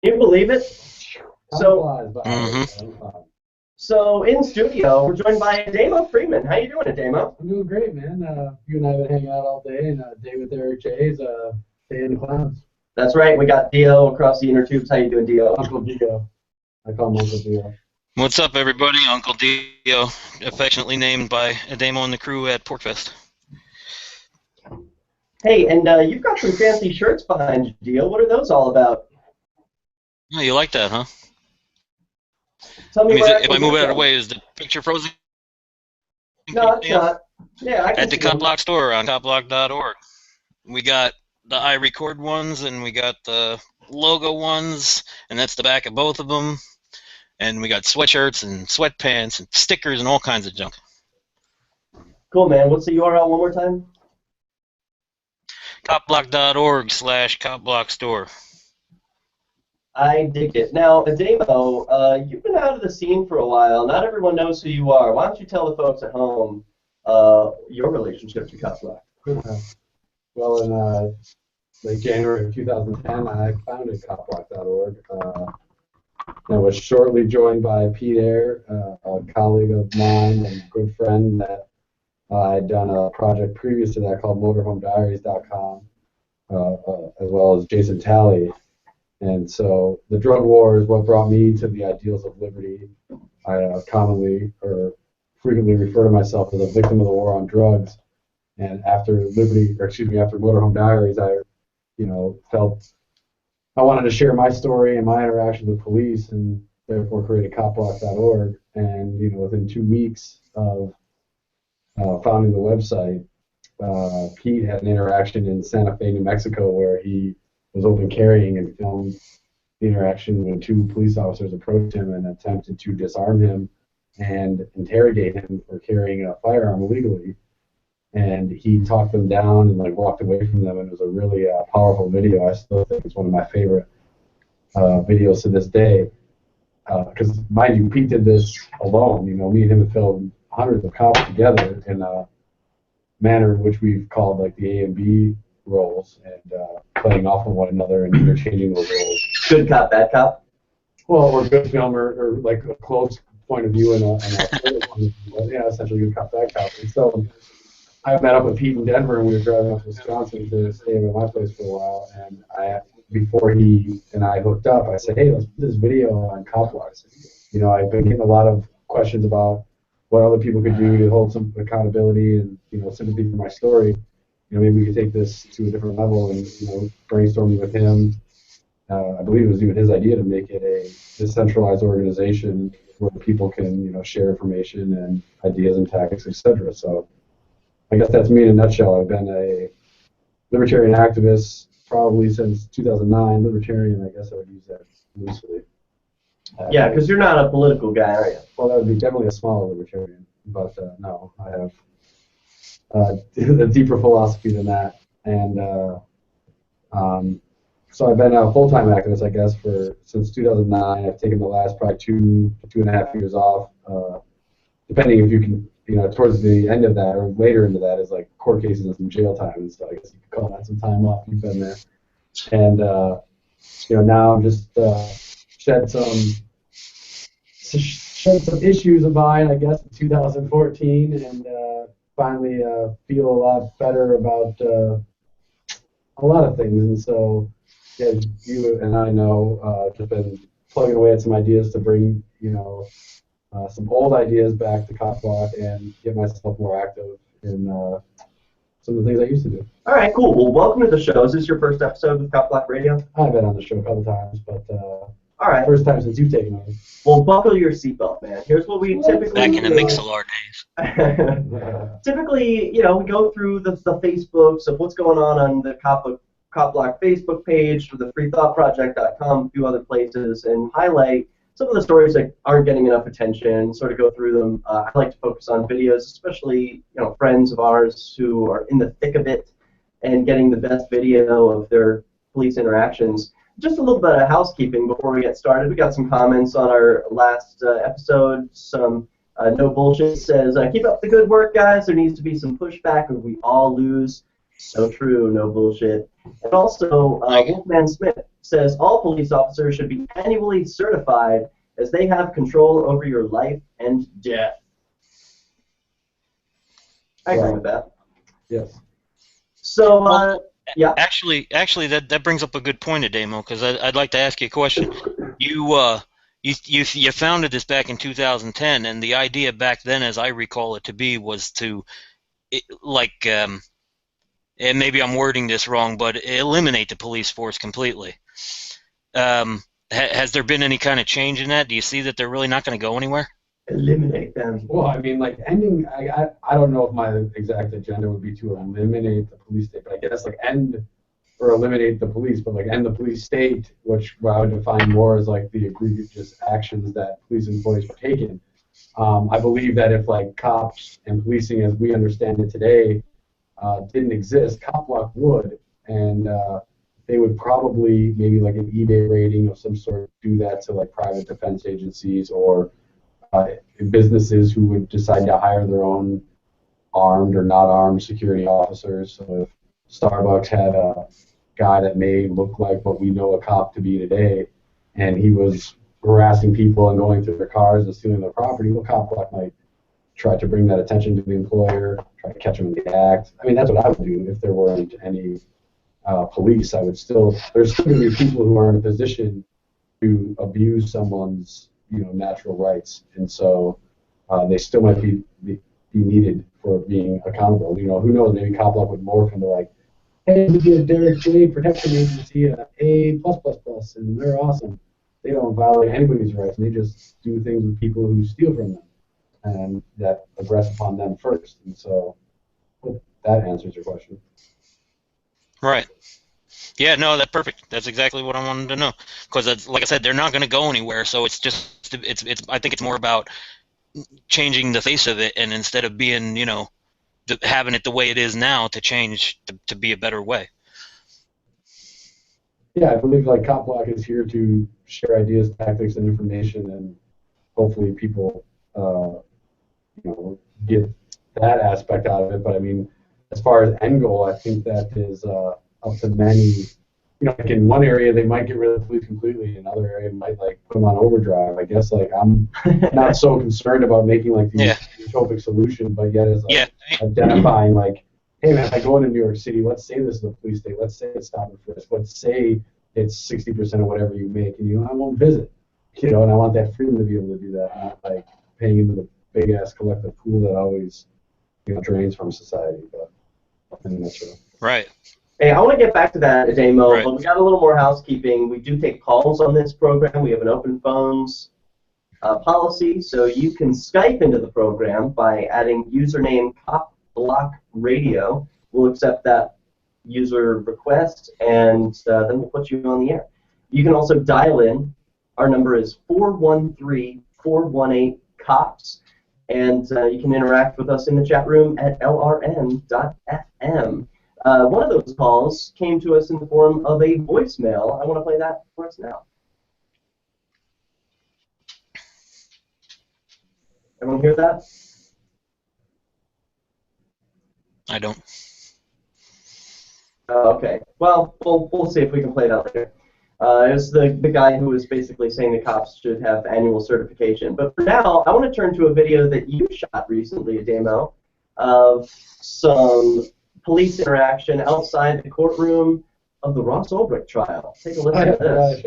Can you believe it? So in studio, we're joined by Ademo Freeman. How you doing, Ademo? I'm doing great, man. You and I have been hanging out all day, and a day with Derrick J is a day in the clouds. That's right. We got DEO across the inner tubes. How you doing, DEO? Uncle DEO. I call him Uncle DEO. What's up, everybody? Uncle DEO, affectionately named by Ademo and the crew at Porkfest. Hey, and you've got some fancy shirts behind you, DEO. What are those all about? Oh, you like that, huh? Tell me if I move it out of the way, is the picture frozen? No, it's not. Yeah, I can at the CopBlock store on CopBlock.org. We got the I record ones, and we got the logo ones, and that's the back of both of them. And we got sweatshirts and sweatpants and stickers and all kinds of junk. Cool, man. What's the URL one more time? CopBlock.org/CopBlockStore. I dig it. Now, Ademo, you've been out of the scene for a while. Not everyone knows who you are. Why don't you tell the folks at home your relationship to CopBlock? Well, in late January of 2010, I founded CopBlock.org. I was shortly joined by Pete Ayer, a colleague of mine and good friend that I'd done a project previous to that called MotorhomeDiaries.com, as well as Jason Talley. And so the drug war is what brought me to the ideals of liberty. I commonly or frequently refer to myself as a victim of the war on drugs. And after after Motorhome Diaries, I, felt I wanted to share my story and my interaction with police, and therefore created CopBlock.org. And within 2 weeks of founding the website, Pete had an interaction in Santa Fe, New Mexico, where he was open carrying and filmed the interaction when 2 police officers approached him and attempted to disarm him and interrogate him for carrying a firearm illegally. And he talked them down and walked away from them, and it was a really powerful video. I still think it's one of my favorite videos to this day. Because mind you, Pete did this alone. Me and him have filmed hundreds of cops together in a manner which we've called the A and B roles, and playing off of one another and interchanging those roles. Good cop, bad cop? Well, or good film, or a close point of view and a essentially good cop, bad cop. And so I met up with Pete in Denver, and we were driving up to Wisconsin to stay at my place for a while. And before he and I hooked up, I said, "Hey, let's put this video on CopBlock." I've been getting a lot of questions about what other people could do to hold some accountability and sympathy for my story. Maybe we could take this to a different level, and brainstorming with him. I believe it was even his idea to make it a decentralized organization where people can share information and ideas and tactics, etc. So I guess that's me in a nutshell. I've been a libertarian activist probably since 2009. Libertarian, I guess I would use that loosely. Yeah, because you're not a political guy, are you? Well, that would be definitely a small libertarian, but no, I have a deeper philosophy than that. And so I've been a full-time activist, I guess, since 2009. I've taken the last probably 2.5 years off, depending if you can, towards the end of that or later into that is court cases and some jail time, and so I guess you could call that some time off. You've been there, and now I'm just shed some issues of mine, I guess, in 2014, and finally feel a lot better about a lot of things. And so, yeah, you and I know just been plugging away at some ideas to bring some old ideas back to CopBlock and get myself more active in some of the things I used to do. All right, cool. Well, welcome to the show. Is this your first episode with CopBlockRadio? I've been on the show a couple times, but all right. First time since you've taken over. Well, buckle your seatbelt, man. Here's what we typically back in the Mixlr days. Typically, we go through the Facebooks of what's going on the CopBlock Facebook page, or the freethoughtproject.com, a few other places, and highlight some of the stories that aren't getting enough attention, sort of go through them. I like to focus on videos, especially friends of ours who are in the thick of it and getting the best video of their police interactions. Just a little bit of housekeeping before we get started. We got some comments on our last episode. Some No Bullshit says, keep up the good work, guys. There needs to be some pushback or we all lose. So true, No Bullshit. And also, Wolfman Smith says all police officers should be annually certified as they have control over your life and death. I agree with that. Yes. So, yeah. Actually, that brings up a good point, Ademo, because I'd like to ask you a question. You founded this back in 2010, and the idea back then, as I recall it to be, was to, and maybe I'm wording this wrong, but eliminate the police force completely. Has there been any kind of change in that? Do you see that they're really not going to go anywhere? Eliminate them. Well, I mean, like ending. I don't know if my exact agenda would be to eliminate the police state, but I guess like end or eliminate the police, but like end the police state, which I would define more as like the egregious actions that police employees were taking. I believe that if like cops and policing as we understand it today didn't exist, CopBlock would, and they would probably maybe like an eBay rating of some sort do that to like private defense agencies or businesses who would decide to hire their own armed or not armed security officers. So if Starbucks had a guy that may look like what we know a cop to be today, and he was harassing people and going through their cars and stealing their property, well, CopBlock might try to bring that attention to the employer, try to catch him in the act. I mean, that's what I would do if there weren't any police. There's still going to be people who are in a position to abuse someone's natural rights, and so they still might be needed for being accountable. Who knows? Maybe CopBlock would morph into like, hey, we did Derrick J Protection Agency A+++, and they're awesome. They don't violate anybody's rights, and they just do things with people who steal from them, and that aggress upon them first. And so, hope that answers your question. Right. Yeah, no, that's perfect. That's exactly what I wanted to know. Because, like I said, they're not going to go anywhere. So it's just, I think it's more about changing the face of it, and instead of being, having it the way it is now, to change to be a better way. Yeah, I believe like CopBlock is here to share ideas, tactics, and information, and hopefully people, get that aspect out of it. But I mean, as far as end goal, I think that is up to many. Like in one area they might get rid of the police completely, in another area might like put them on overdrive. I guess like I'm not so concerned about making like the utopic solution, but yet as like identifying like, hey man, if I go into New York City, let's say this is a police state, let's say it's stop and frisk, let's say it's 60% of whatever you make, and I won't visit, and I want that freedom to be able to do that, not like paying into the big ass collective pool that always drains from society. But I think that's true. Right. Hey, I want to get back to that, Ademo, Right. but we got a little more housekeeping. We do take calls on this program. We have an open phones policy, so you can Skype into the program by adding username CopBlockRadio. We'll accept that user request, and then we'll put you on the air. You can also dial in. Our number is 413-418-COPS, and you can interact with us in the chat room at lrn.fm. One of those calls came to us in the form of a voicemail. I want to play that for us now. Everyone hear that? I don't. Okay. Well, we'll see if we can play it out later. It was the guy who was basically saying the cops should have annual certification. But for now, I want to turn to a video that you shot recently, Ademo, of some police interaction outside the courtroom of the Ross Ulbricht trial. Take a listen to this.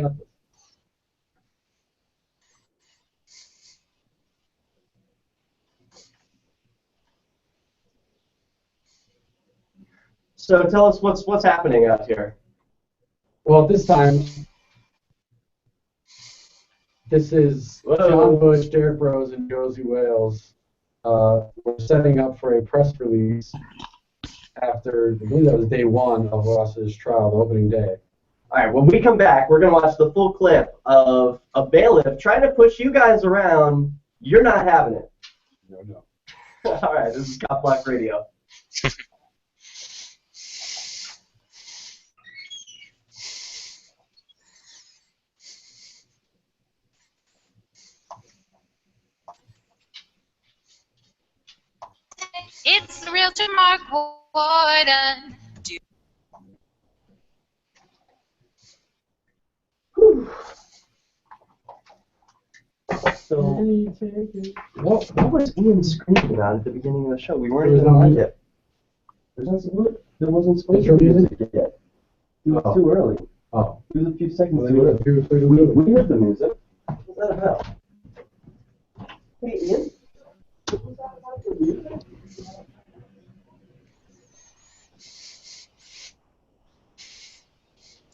So tell us what's happening out here. Well, at this time, this is John Bush, Derrick Rose, and Josie Wales. We're setting up for a press release after, I believe that was day one of Ross's trial, the opening day. All right, when we come back, we're going to watch the full clip of a bailiff trying to push you guys around. You're not having it. No. All right, this is CopBlock Radio. It's the Realtor Mark Warden. So, what was Ian screaming about at the beginning of the show? We weren't even on yet. There wasn't supposed to be music yet. It was too early. Oh. It was a few seconds too early. We heard the music. What was that about? Hey, Ian? What was that about the music?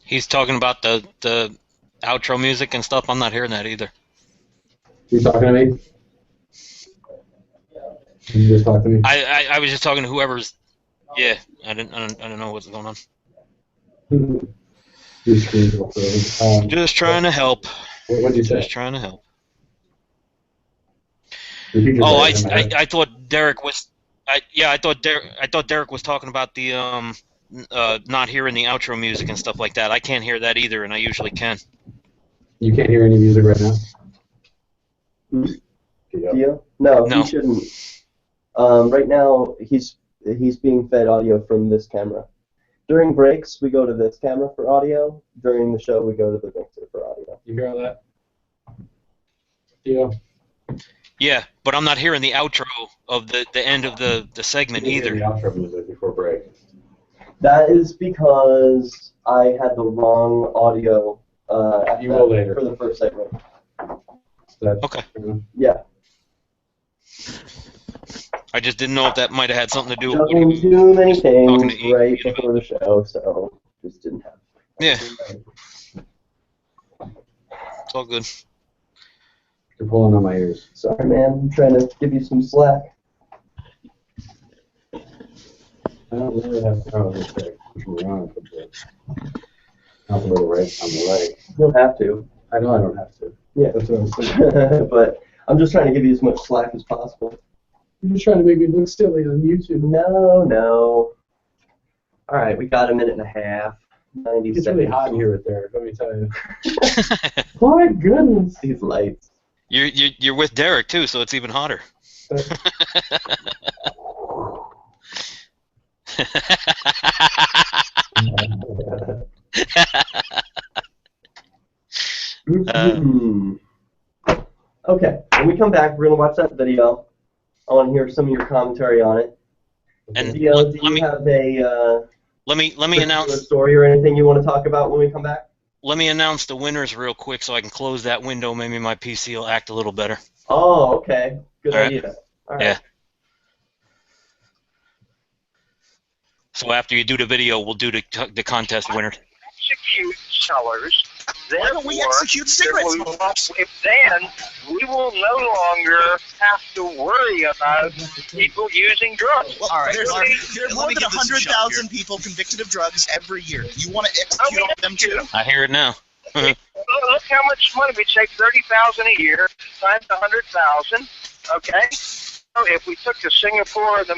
He's talking about the outro music and stuff. I'm not hearing that either. You talking to me? You just talk to me? I was just talking to whoever's. Yeah, I don't know what's going on. Just trying to help. What did you say? Just trying to help. Oh, I thought Derrick was. I thought Derrick was talking about the not hearing the outro music and stuff like that. I can't hear that either, and I usually can. You can't hear any music right now? DEO? No, No. he shouldn't. Right now, he's being fed audio from this camera. During breaks, we go to this camera for audio. During the show, we go to the mixer for audio. You hear all that? DEO? Yeah, but I'm not hearing the outro of the end of the segment either. The outro music before break. That is because I had the wrong audio You will later. for the first segment. Okay. Yeah. I just didn't know if that might have had something to do with Juggling too many Talking things to Ian. right before the show, so just didn't have. Yeah. It's all good. You're pulling on my ears. Sorry, man. I'm trying to give you some slack. I don't really have. Oh, that's right. Not the little right on the right. You don't have to. I know I don't have to. Yeah. That's what I'm saying. But I'm just trying to give you as much slack as possible. You're just trying to make me look silly on YouTube. No. All right, we got a minute and a half. 90 It's seconds. really hot in here with Derrick, let me tell you. Oh my goodness. These lights. You're with Derrick too, so it's even hotter. Okay, when we come back, we're going to watch that video. I want to hear some of your commentary on it. And DEO, do you have a let me announce story or anything you want to talk about when we come back? Let me announce the winners real quick so I can close that window. Maybe my PC will act a little better. Oh, okay. Good All right. idea. All right. Yeah. So after you do the video, we'll do the contest winner. Execute sellers. Why don't we execute cigarette smokers? Then we will no longer have to worry about people using drugs. Well, All right, there are more let me than give this a shot 100,000 people convicted of drugs every year. You want to execute all of them too? I hear it now. Look how much money we take, $30,000 a year times 100,000. Okay, so if we took the Singapore or the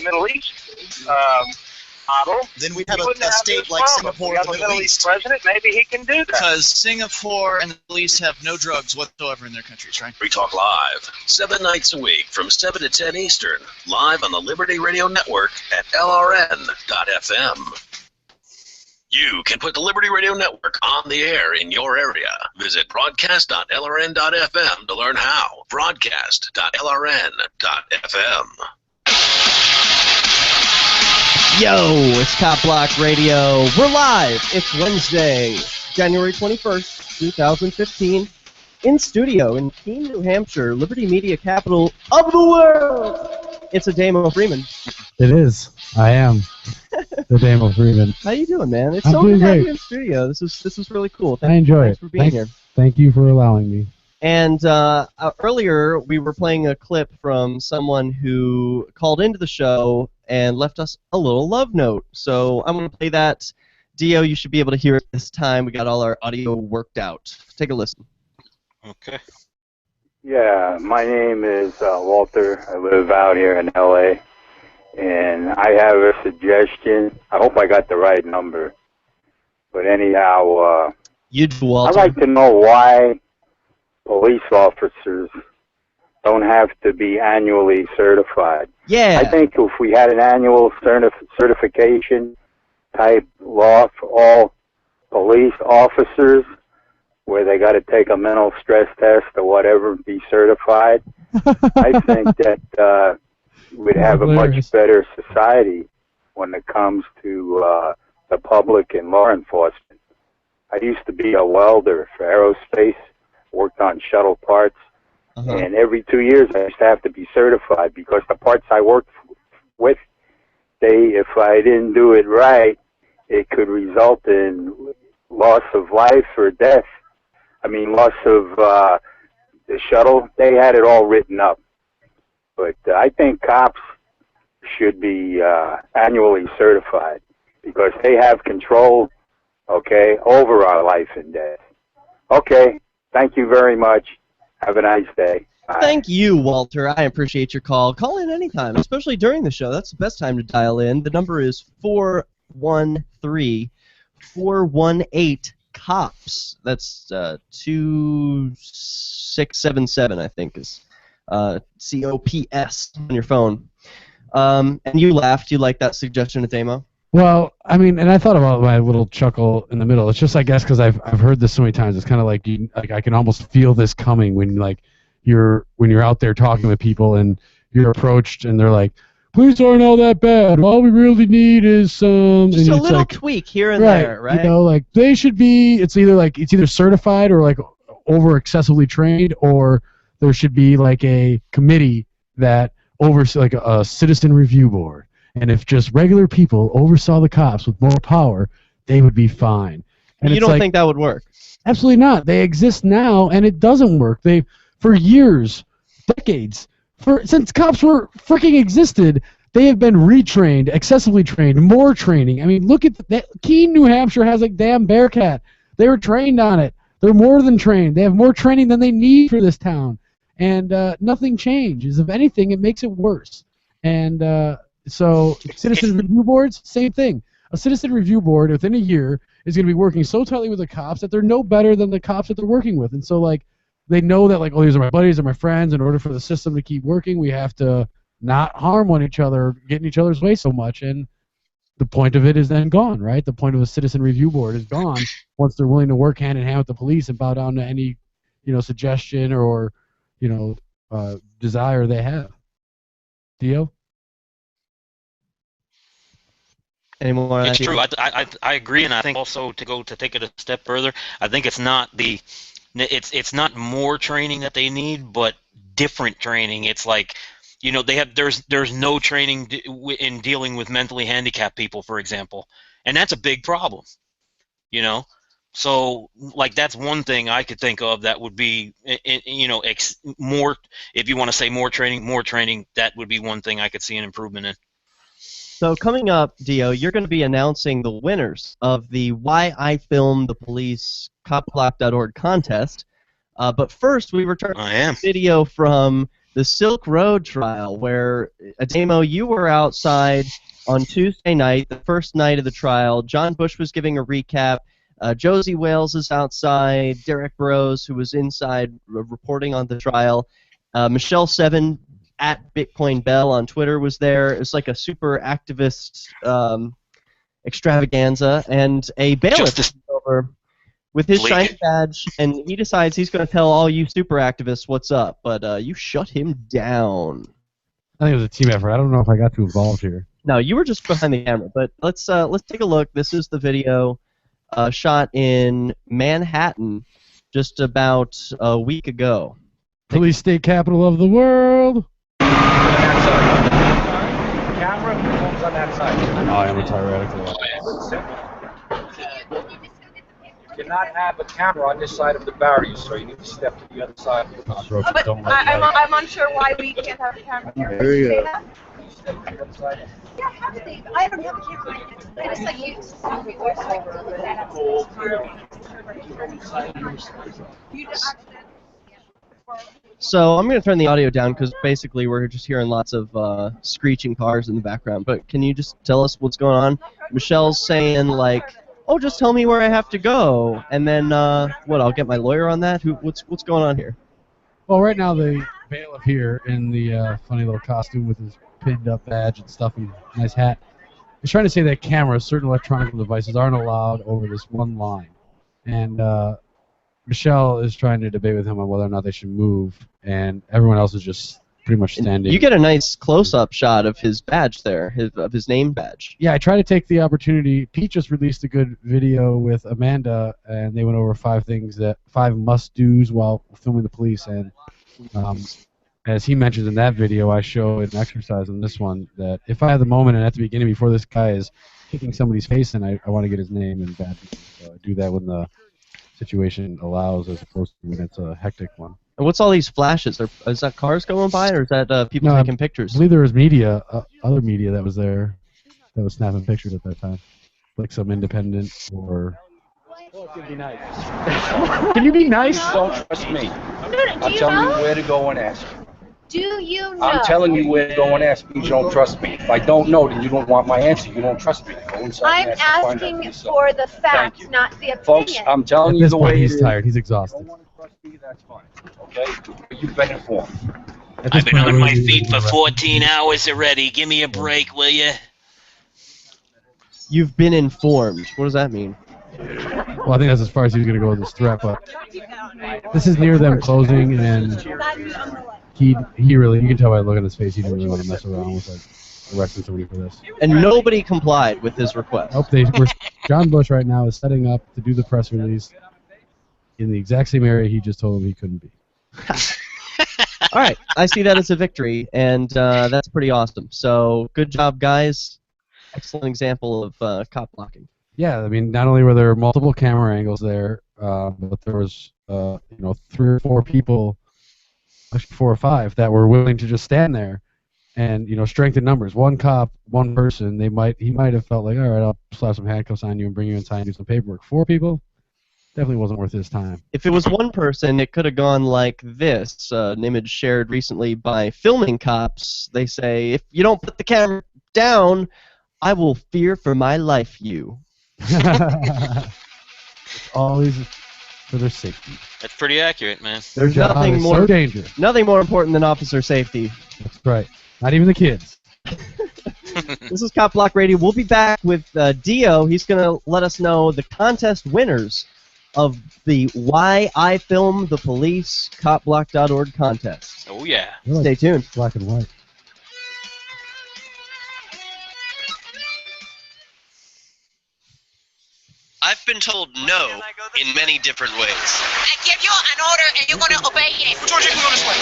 Middle East model, Then we'd have we a wouldn't have state this like problem. Singapore We or have the a Middle East. president. Maybe he can do that. Because Singapore and the Middle East have no drugs whatsoever in their countries, right? Free Talk Live, 7 nights a week from 7 to 10 Eastern, live on the Liberty Radio Network at LRN.FM. You can put the Liberty Radio Network on the air in your area. Visit broadcast.lrn.fm to learn how. Broadcast.lrn.fm. Yo, it's CopBlock Radio. We're live. It's Wednesday, January 21st, 2015, in studio in Keene, New Hampshire, Liberty Media capital of the world. It's Ademo Freeman. It is. I am Ademo Freeman. How you doing, man? It's I'm so doing good to have great. you in studio. This is really cool. I enjoy Thanks it. for being here. Thank you for allowing me. And earlier we were playing a clip from someone who called into the show and left us a little love note. So I'm going to play that. DEO, you should be able to hear it this time. We got all our audio worked out. Take a listen. Okay. Yeah, my name is Walter. I live out here in L.A., and I have a suggestion. I hope I got the right number. But anyhow, You do, Walter. I'd like to know why police officers don't have to be annually certified. Yeah. I think if we had an annual certification type law for all police officers, where they got to take a mental stress test or whatever and be certified. I think that we'd have a much better society when it comes to the public and law enforcement. I used to be a welder for aerospace, worked on shuttle parts, and every 2 years I used to have to be certified because the parts I worked with, if I didn't do it right, it could result in loss of life or death. I mean, loss of the shuttle. They had it all written up. But I think cops should be annually certified because they have control, okay, over our life and death. Okay, thank you very much. Have a nice day. Bye. Thank you, Walter. I appreciate your call. Call in anytime, especially during the show. That's the best time to dial in. The number is 413-418-COPS. That's 2677, I think, is COPS on your phone. And you laughed. You liked that suggestion, Ademo? Well, I mean, and I thought about my little chuckle in the middle. It's just, I guess, because I've heard this so many times. It's kind of like I can almost feel this coming when you're out there talking with people and you're approached and they're like, police aren't all that bad. All we really need is some just a little tweak here and there, right? You know, like they should be. It's either certified or like over excessively trained, or there should be like a committee that oversees, like a citizen review board. And if just regular people oversaw the cops with more power, they would be fine. And you don't think that would work? Absolutely not. They exist now, and it doesn't work. For years, decades, since cops were freaking existed, they have been retrained, excessively trained, more training. I mean, look at that. Keene, New Hampshire has a damn Bearcat. They were trained on it. They're more than trained. They have more training than they need for this town. And nothing changes. If anything, it makes it worse. And so citizen review boards, same thing. A citizen review board within a year is going to be working so tightly with the cops that they're no better than the cops that they're working with. And so, like, they know that, like, oh, these are my buddies, they're my friends. In order for the system to keep working, we have to not harm one another, get in each other's way so much. And the point of it is then gone, right? The point of a citizen review board is gone once they're willing to work hand in hand with the police and bow down to any, suggestion or, desire they have. DEO? It's true. I agree, and I think also to take it a step further, I think it's not more training that they need, but different training. It's like, there's no training in dealing with mentally handicapped people, for example, and that's a big problem. So like that's one thing I could think of that would be more. If you want to say more training, that would be one thing I could see an improvement in. So coming up, DEO, you're going to be announcing the winners of the Why I Filmed the Police CopBlock.org contest. But first, we returned a video from the Silk Road trial where, Ademo, you were outside on Tuesday night, the first night of the trial. John Bush was giving a recap. Josie Wales is outside. Derek Burrows, who was inside reporting on the trial. Michelle Seven at Bitcoin Bell on Twitter was there. It's like a super activist extravaganza, and a bailiff is over with his shiny badge, and he decides he's going to tell all you super activists what's up, but you shut him down. I think it was a team effort. I don't know if I got too involved here. No, you were just behind the camera, but let's take a look. This is the video shot in Manhattan just about a week ago. Police state capital of the world. Camera films on that side. I am a tyrannical. You cannot have a camera on this side of the barrier, so you need to step to the other side. But I'm unsure why we can't have a camera here. There you go. Yeah, I have to. I don't have a camera. I just like you. So I'm going to turn the audio down because basically we're just hearing lots of screeching cars in the background. But can you just tell us what's going on? Michelle's saying, like, oh, just tell me where I have to go. And then, what, I'll get my lawyer on that? What's going on here? Well, right now the bailiff here in the funny little costume with his pinned up badge and stuff and nice hat is trying to say that cameras, certain electronic devices, aren't allowed over this one line. And Michelle is trying to debate with him on whether or not they should move, and everyone else is just pretty much standing. You get a nice close-up shot of his badge there, of his name badge. Yeah, I try to take the opportunity. Pete just released a good video with Amanda, and they went over 5 must-dos while filming the police. And as he mentions in that video, I show an exercise in this one that if I have the moment and at the beginning before this guy is kicking somebody's face in, I want to get his name and badge. So I do that when the situation allows, as opposed to when it's a hectic one. And what's all these flashes? Is that cars going by, or is that people taking pictures? I believe there was media, other media that was there, that was snapping pictures at that time, like some independent or. Can be nice. Can you be nice? Don't trust me. I'm telling you where to go and ask. Do you know? I'm telling you where to go and ask because you don't trust me. If I don't know, then you don't want my answer. You don't trust me. Go inside I'm and ask and find out asking yourself. for the facts, not the opinion. Folks, I'm telling At you this the point, way he's it is. tired. He's exhausted. That's fine. Okay? You've been informed. I've been on my feet for 14 hours already. Give me a break, will you? You've been informed. What does that mean? Well, I think that's as far as he was going to go with this threat, but this is near them closing, and he really, you can tell by the look on his face, he didn't really want to mess around with arresting somebody for this. And nobody complied with his request. John Bush right now is setting up to do the press release in the exact same area he just told him he couldn't be. All right, I see that as a victory, and that's pretty awesome. So good job, guys. Excellent example of cop blocking. Yeah, I mean, not only were there multiple camera angles there, but there was 3 or 4 people, actually 4 or 5, that were willing to just stand there, and strength in numbers. One cop, one person. He might have felt like, all right, I'll slap some handcuffs on you and bring you inside and do some paperwork. 4 people, definitely wasn't worth his time. If it was one person, it could have gone like this. An image shared recently by filming cops. They say, if you don't put the camera down, I will fear for my life, you. It's always for their safety. That's pretty accurate, man. There's nothing more so dangerous. Nothing more important than officer safety. That's right. Not even the kids. This is CopBlock Radio. We'll be back with DEO. He's going to let us know the contest winners of the Why I Film the Police CopBlock.org contest. Oh, yeah. Stay tuned. Black and white. I've been told no in many different ways. I give you an order and you're going to obey it. Georgie, go this way.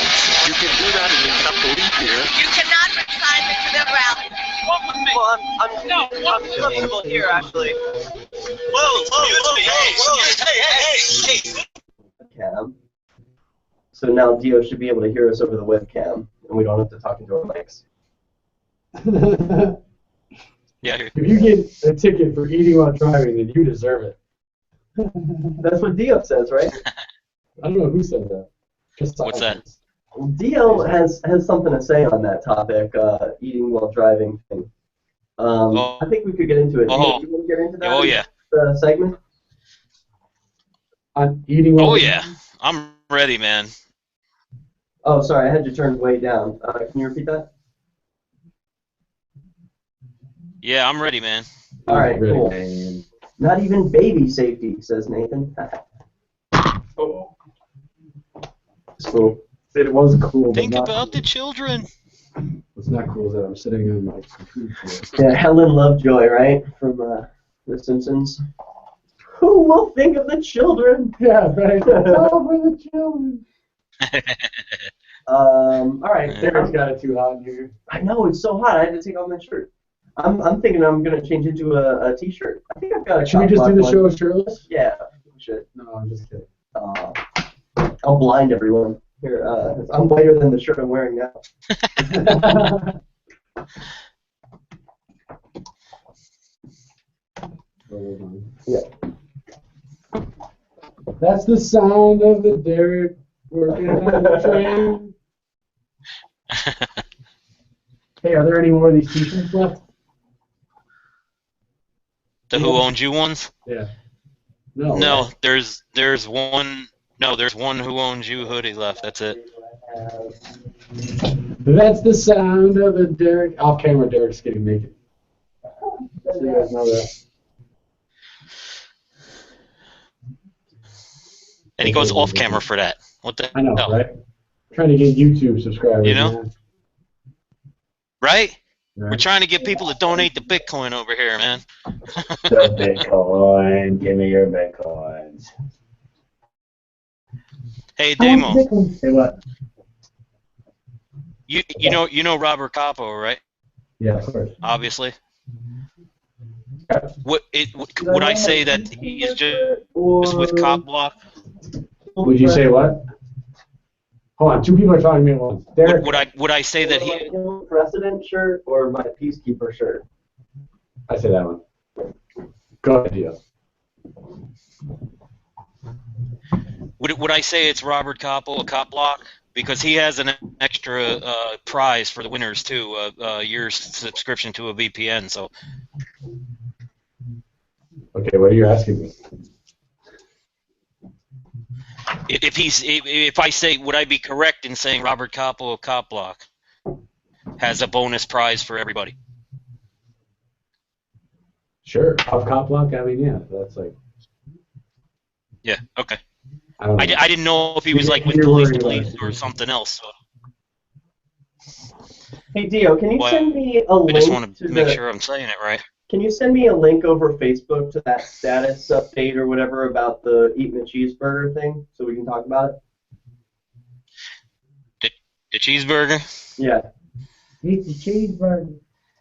You can do that and you've got police here. You cannot recite me to the rally. Walk with me. Well, I'm comfortable here, actually. Whoa, hey. Cam. So now DEO should be able to hear us over the webcam, and we don't have to talk into our mics. Yeah. If you get a ticket for eating while driving, then you deserve it. That's what DEO says, right? I don't know who said that. Just What's that? DEO has something to say on that topic, eating while driving thing. I think we could get into it. Do you want to get into that? Oh, yeah. Segment? On eating while Oh, yeah. I'm ready, man. Oh, sorry, I had you turned way down. Can you repeat that? Yeah, I'm ready, man. All right, cool. Not even baby safety, says Nathan. Oh. It's cool. It was cool. Think about the children. What's not cool is that I'm sitting in my computer. Yeah, Helen Lovejoy, right? From The Simpsons. Who will think of the children? Yeah, right. Oh, for the children. All right. Derrick's got it too hot in here. I know, it's so hot. I had to take off my shirt. I'm thinking I'm going to change into a t-shirt. I think I've got a Should we just do the one. show shirtless? Yeah, we should. No, I'm just kidding. I'll blind everyone. Here, I'm whiter than the shirt I'm wearing now. Yeah. That's the sound of the Derrick working on the train. Hey, are there any more of these t-shirts left? The Who Owns You ones? Yeah. No, there's one. No, there's one Who Owns You hoodie left. That's it. That's the sound of the Derrick. Off camera, Derrick's getting naked. So you guys know that. And he goes off camera for that. What the I know, hell? right? Trying to get YouTube subscribers, You know? man. Right? Right. We're trying to get people to donate the Bitcoin over here, man. The Bitcoin. Give me your Bitcoins. Hey, Demo. Say what? You know Robert Capo, right? Yeah, of course. Obviously. Would I say that he is just with CopBlock? Would you say what? Hold on, two people are talking to me at once. Derrick. Would I say that he? President shirt or my peacekeeper shirt? I say that one. Go ahead, DEO. Would I say it's Robert Capo, a CopBlock? Because he has an extra prize for the winners too, a year's subscription to a VPN. So. Okay, what are you asking me? If I say, would I be correct in saying Robert Capo of CopBlock has a bonus prize for everybody? Sure, of CopBlock. I mean, yeah, that's like. Yeah. Okay. I didn't know if he was like with police or something else. So. Hey Dio, can you send me a link? I just want to make the, sure I'm saying it right. Can you send me a link over Facebook to that status update or whatever about the eating a cheeseburger thing so we can talk about it? The cheeseburger? Yeah. Eat the cheeseburger.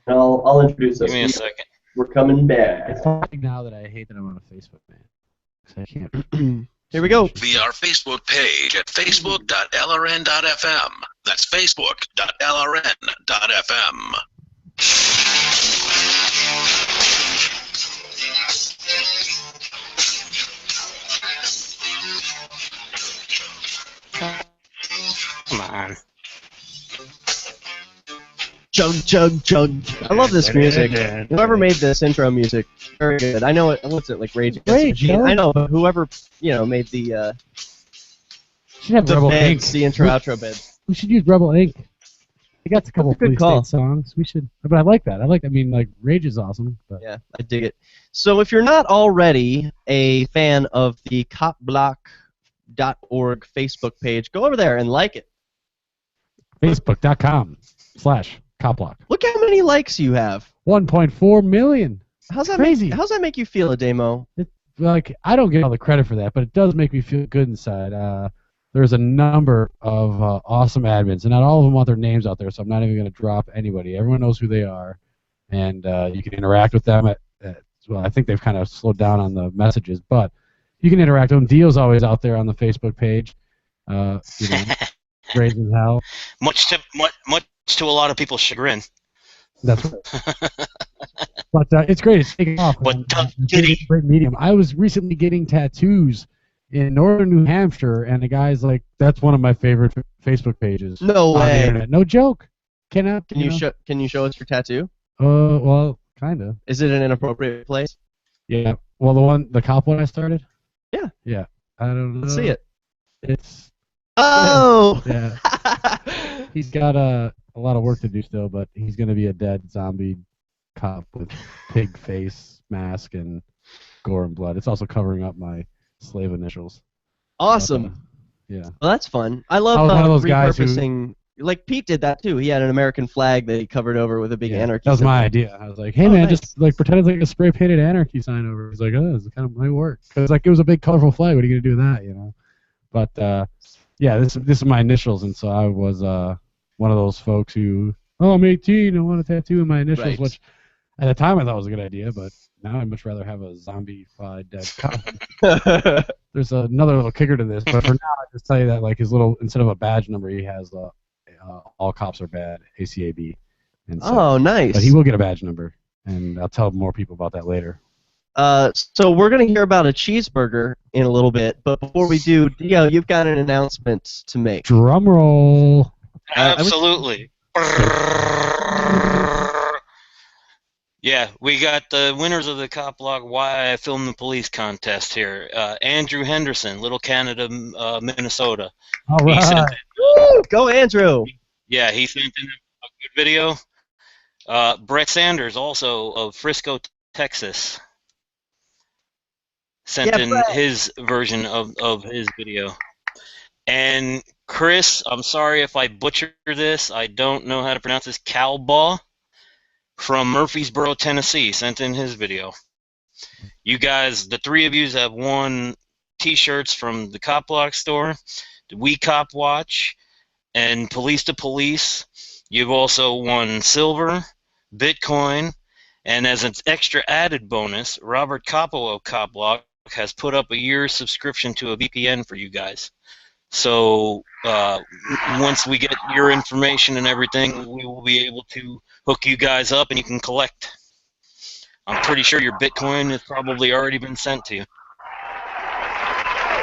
I'll introduce us. Give me a second. We're coming back. It's something now that I hate that I'm on a Facebook, man. 'Cause I can't. Here we go. Via our Facebook page at facebook.lrn.fm. That's facebook.lrn.fm. Come on. Chug, chug, chug. I love this music. Whoever made this intro music, very good. I know it. What's it like? Rage Against the Machine. I know, but whoever made the should have Rebel beds, Inc. the intro outro beds. We should use Rebel Inc. They got a couple That's a good police call. state songs. We should, but I like that. I mean, like Rage is awesome. But. Yeah, I dig it. So if you're not already a fan of the CopBlock.org Facebook page, go over there and like it. Facebook.com/CopBlock. Look how many likes you have. 1.4 million. How's that crazy? How's that make you feel, Ademo? Like, I don't get all the credit for that, but it does make me feel good inside. There's a number of awesome admins, and not all of them want their names out there, so I'm not even going to drop anybody. Everyone knows who they are, and you can interact with them. Well, I think they've kind of slowed down on the messages, but you can interact with them. Dio's always out there on the Facebook page. Raising hell. Much to a lot of people's chagrin. That's right. But it's great. It's taking off. But it's a great medium. I was recently getting tattoos in northern New Hampshire, and the guy's like, "That's one of my favorite Facebook pages." No on the way. internet. No joke. Can you show us your tattoo? Well, kind of. Is it in an inappropriate place? Yeah. Well, the cop one I started. Yeah. Yeah. I don't know. Let's see it. It's. Oh. Yeah. He's got a lot of work to do still, but he's gonna be a dead zombie cop with pig face, mask, and gore and blood. It's also covering up my slave initials. Awesome. Yeah. Well, that's fun. I love one of those guys who- repurposing. Like Pete did that too. He had an American flag that he covered over with a big anarchy. That was my symbol. idea. I was like, hey man, just like pretend it's like a spray painted anarchy sign over. He's like, oh, this kind of might work because like it was a big colorful flag. What are you gonna do with that, you know? But yeah, this is my initials, and so I was one of those folks who, oh, I'm 18, I want a tattoo of my initials, Right. which at the time I thought was a good idea, but now I'd much rather have a zombie-fied dead cop. There's another little kicker to this, but for now I just tell you that like his little, instead of a badge number, he has all cops are bad, ACAB. And so, Oh, nice. But he will get a badge number, and I'll tell more people about that later. So we're going to hear about a cheeseburger in a little bit, but before we do, Dio, you've got an announcement to make. Drum roll. Absolutely. Yeah, we got the winners of the CopBlock Why I Film the Police contest here. Andrew Henderson, Little Canada, Minnesota. All He right. sent Woo! Go Andrew! Yeah, he sent in a good video. Brett Sanders, also of Frisco, Texas, sent in his version of his video. And Chris, I'm sorry if I butcher this. I don't know how to pronounce this. Calbaugh from Murfreesboro, Tennessee, sent in his video. You guys, the three of you have won T-shirts from the CopBlock store, the We Cop Watch, and Police to Police. You've also won silver, Bitcoin, and as an extra added bonus, Robert Capo of CopBlock has put up a year's subscription to a VPN for you guys. So once we get your information and everything, we will be able to hook you guys up and you can collect. I'm pretty sure your Bitcoin has probably already been sent to you.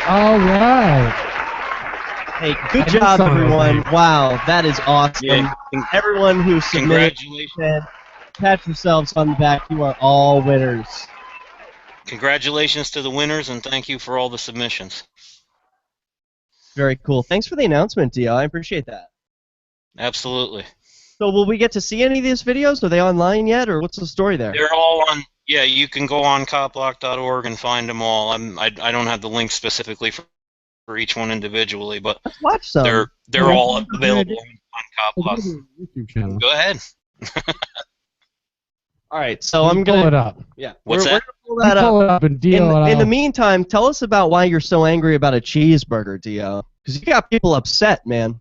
All right. Hey, good job, everyone. Wow, that is awesome. Yeah, Everyone who submitted, congratulations. pat yourselves on the back. You are all winners. Congratulations to the winners, and thank you for all the submissions. Very cool. Thanks for the announcement, DEO. I appreciate that. Absolutely. So will we get to see any of these videos? Are they online yet, or what's the story there? They're all on. Yeah, you can go on CopBlock.org and find them all. I don't have the link specifically for each one individually, but let's watch some. They're all available on CopBlock. YouTube channel. Go ahead. All right, so I'm gonna pull it up. Yeah, What's we're that? gonna pull that Pull it up. up and DEO it In the out. meantime, tell us about why you're so angry about a cheeseburger, DEO. Because you got people upset, man.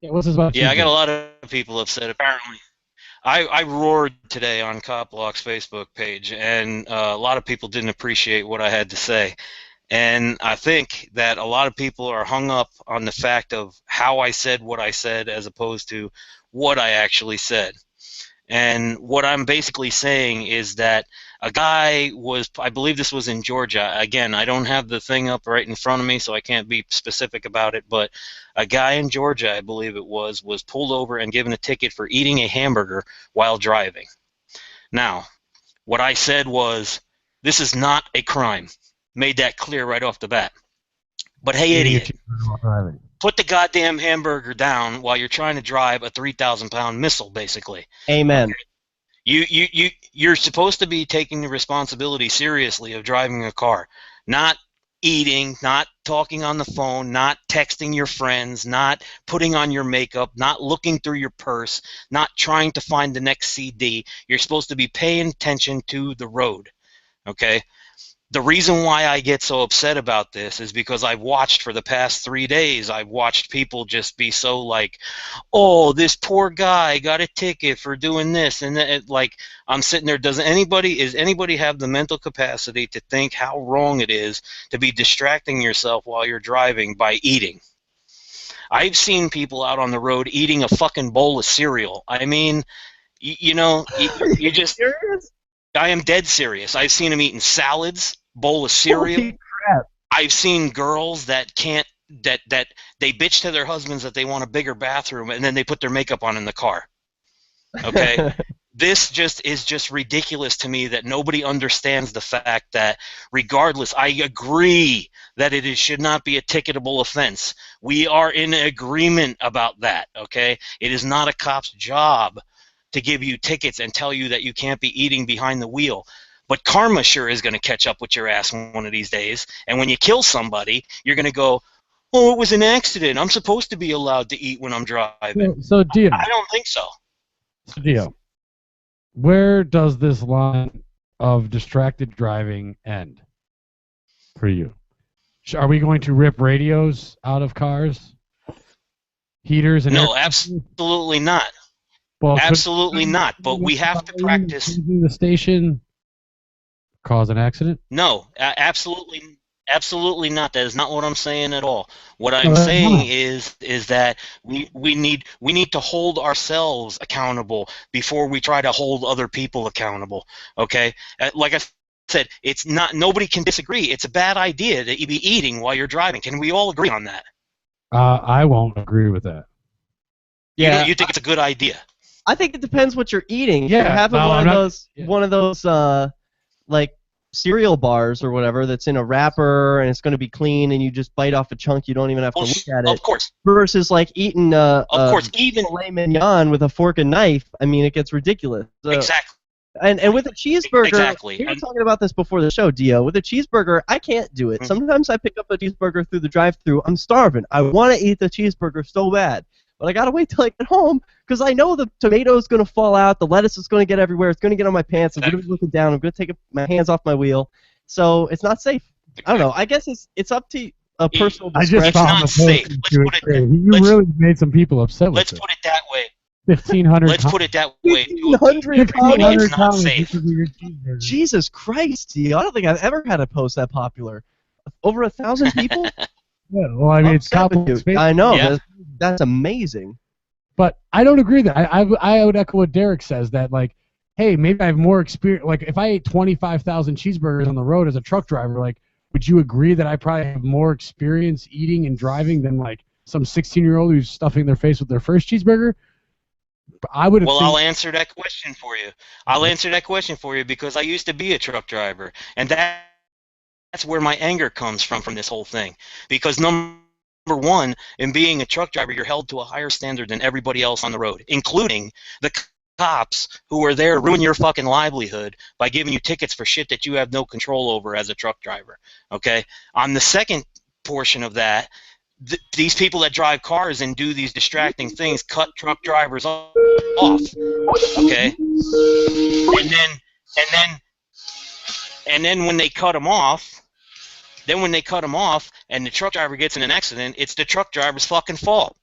Yeah, what's this about? Yeah, I got a lot of people upset, apparently. I roared today on CopBlock's Facebook page, and a lot of people didn't appreciate what I had to say. And I think that a lot of people are hung up on the fact of how I said what I said as opposed to what I actually said. And what I'm basically saying is that a guy was, I believe this was in Georgia. Again, I don't have the thing up right in front of me, so I can't be specific about it, but a guy in Georgia, I believe it was pulled over and given a ticket for eating a hamburger while driving. Now, what I said was, this is not a crime. Made that clear right off the bat. But hey, idiot, put the goddamn hamburger down while you're trying to drive a 3,000-pound missile, basically. Amen. Okay. You're supposed to be taking the responsibility seriously of driving a car, not eating, not talking on the phone, not texting your friends, not putting on your makeup, not looking through your purse, not trying to find the next CD. You're supposed to be paying attention to the road, okay? The reason why I get so upset about this is because I've watched for the past 3 days, I've watched people just be so like, oh, this poor guy got a ticket for doing this, and that, like, I'm sitting there, does anybody have the mental capacity to think how wrong it is to be distracting yourself while you're driving by eating? I've seen people out on the road eating a fucking bowl of cereal. I mean, you know, you just... Serious? I am dead serious. I've seen them eating salads, bowl of cereal. Holy crap. I've seen girls that can't, that they bitch to their husbands that they want a bigger bathroom, and then they put their makeup on in the car. Okay? This is just ridiculous to me that nobody understands the fact that regardless, I agree that it should not be a ticketable offense. We are in agreement about that, okay? It is not a cop's job to give you tickets and tell you that you can't be eating behind the wheel. But karma sure is going to catch up with your ass one of these days. And when you kill somebody, you're going to go, oh, it was an accident. I'm supposed to be allowed to eat when I'm driving. So DEO. I don't think so. So DEO, where does this line of distracted driving end for you? Are we going to rip radios out of cars? Heaters and No, absolutely not. Well, absolutely not. But we have to practice. The station cause an accident? No, absolutely not. That is not what I'm saying at all. What I'm saying is that we need to hold ourselves accountable before we try to hold other people accountable. Okay, like I said, it's not. Nobody can disagree. It's a bad idea that you be eating while you're driving. Can we all agree on that? I won't agree with that. Yeah, you think it's a good idea? I think it depends what you're eating. Yeah, if you're having no, one of those like cereal bars or whatever that's in a wrapper and it's going to be clean and you just bite off a chunk, you don't even have to look at it. Of course. Versus like eating of course, even filet mignon with a fork and knife. I mean, it gets ridiculous. So, exactly. And with a cheeseburger, Exactly. we were talking about this before the show, Dio. With a cheeseburger, I can't do it. Sometimes I pick up a cheeseburger through the drive-thru. I'm starving. I want to eat the cheeseburger so bad, but I gotta wait till I get home because I know the tomato's gonna fall out, the lettuce is gonna get everywhere, it's gonna get on my pants. I'm gonna be looking down. I'm gonna take my hands off my wheel, so it's not safe. I don't know. I guess it's up to a personal discretion. I just found the post. You really made some people upset with Let's it. put it that way. 1,500. Let's put it that way. 1,500 It's not safe. Jesus Christ, Dio. I don't think I've ever had a post that popular. Over 1,000 people? Yeah, well, I mean, it's complicated. I know. That's amazing. But I don't agree that I would echo what Derrick says that, like, hey, maybe I have more experience. Like, if I ate 25,000 cheeseburgers on the road as a truck driver, like, would you agree that I probably have more experience eating and driving than, like, some 16-year-old who's stuffing their face with their first cheeseburger? I would. Well, I'll answer that question for you. I'll answer that question for you because I used to be a truck driver, and that's where my anger comes from this whole thing. Because number one, in being a truck driver, you're held to a higher standard than everybody else on the road, including the cops who are there to ruin your fucking livelihood by giving you tickets for shit that you have no control over as a truck driver. Okay? On the second portion of that, these people that drive cars and do these distracting things cut truck drivers off, okay? And then when they cut them off, and the truck driver gets in an accident, it's the truck driver's fucking fault,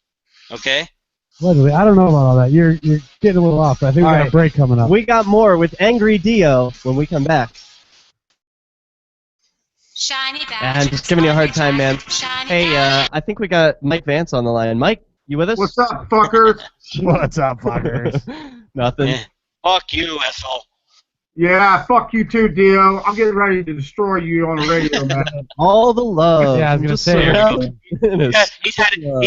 okay? Allegedly, I don't know about all that. You're getting a little off, but I think we got a break coming up. We got more with Angry Dio when we come back. Shiny badge. I'm just giving you a hard time, man. Hey, I think we got Mike Vance on the line. Mike, you with us? What's up, fuckers? What's up, fuckers? Nothing. Fuck you, asshole. Yeah, fuck you too, Dio. I'm getting ready to destroy you on the radio, man. All the love. Yeah, I was gonna say. Yeah, he's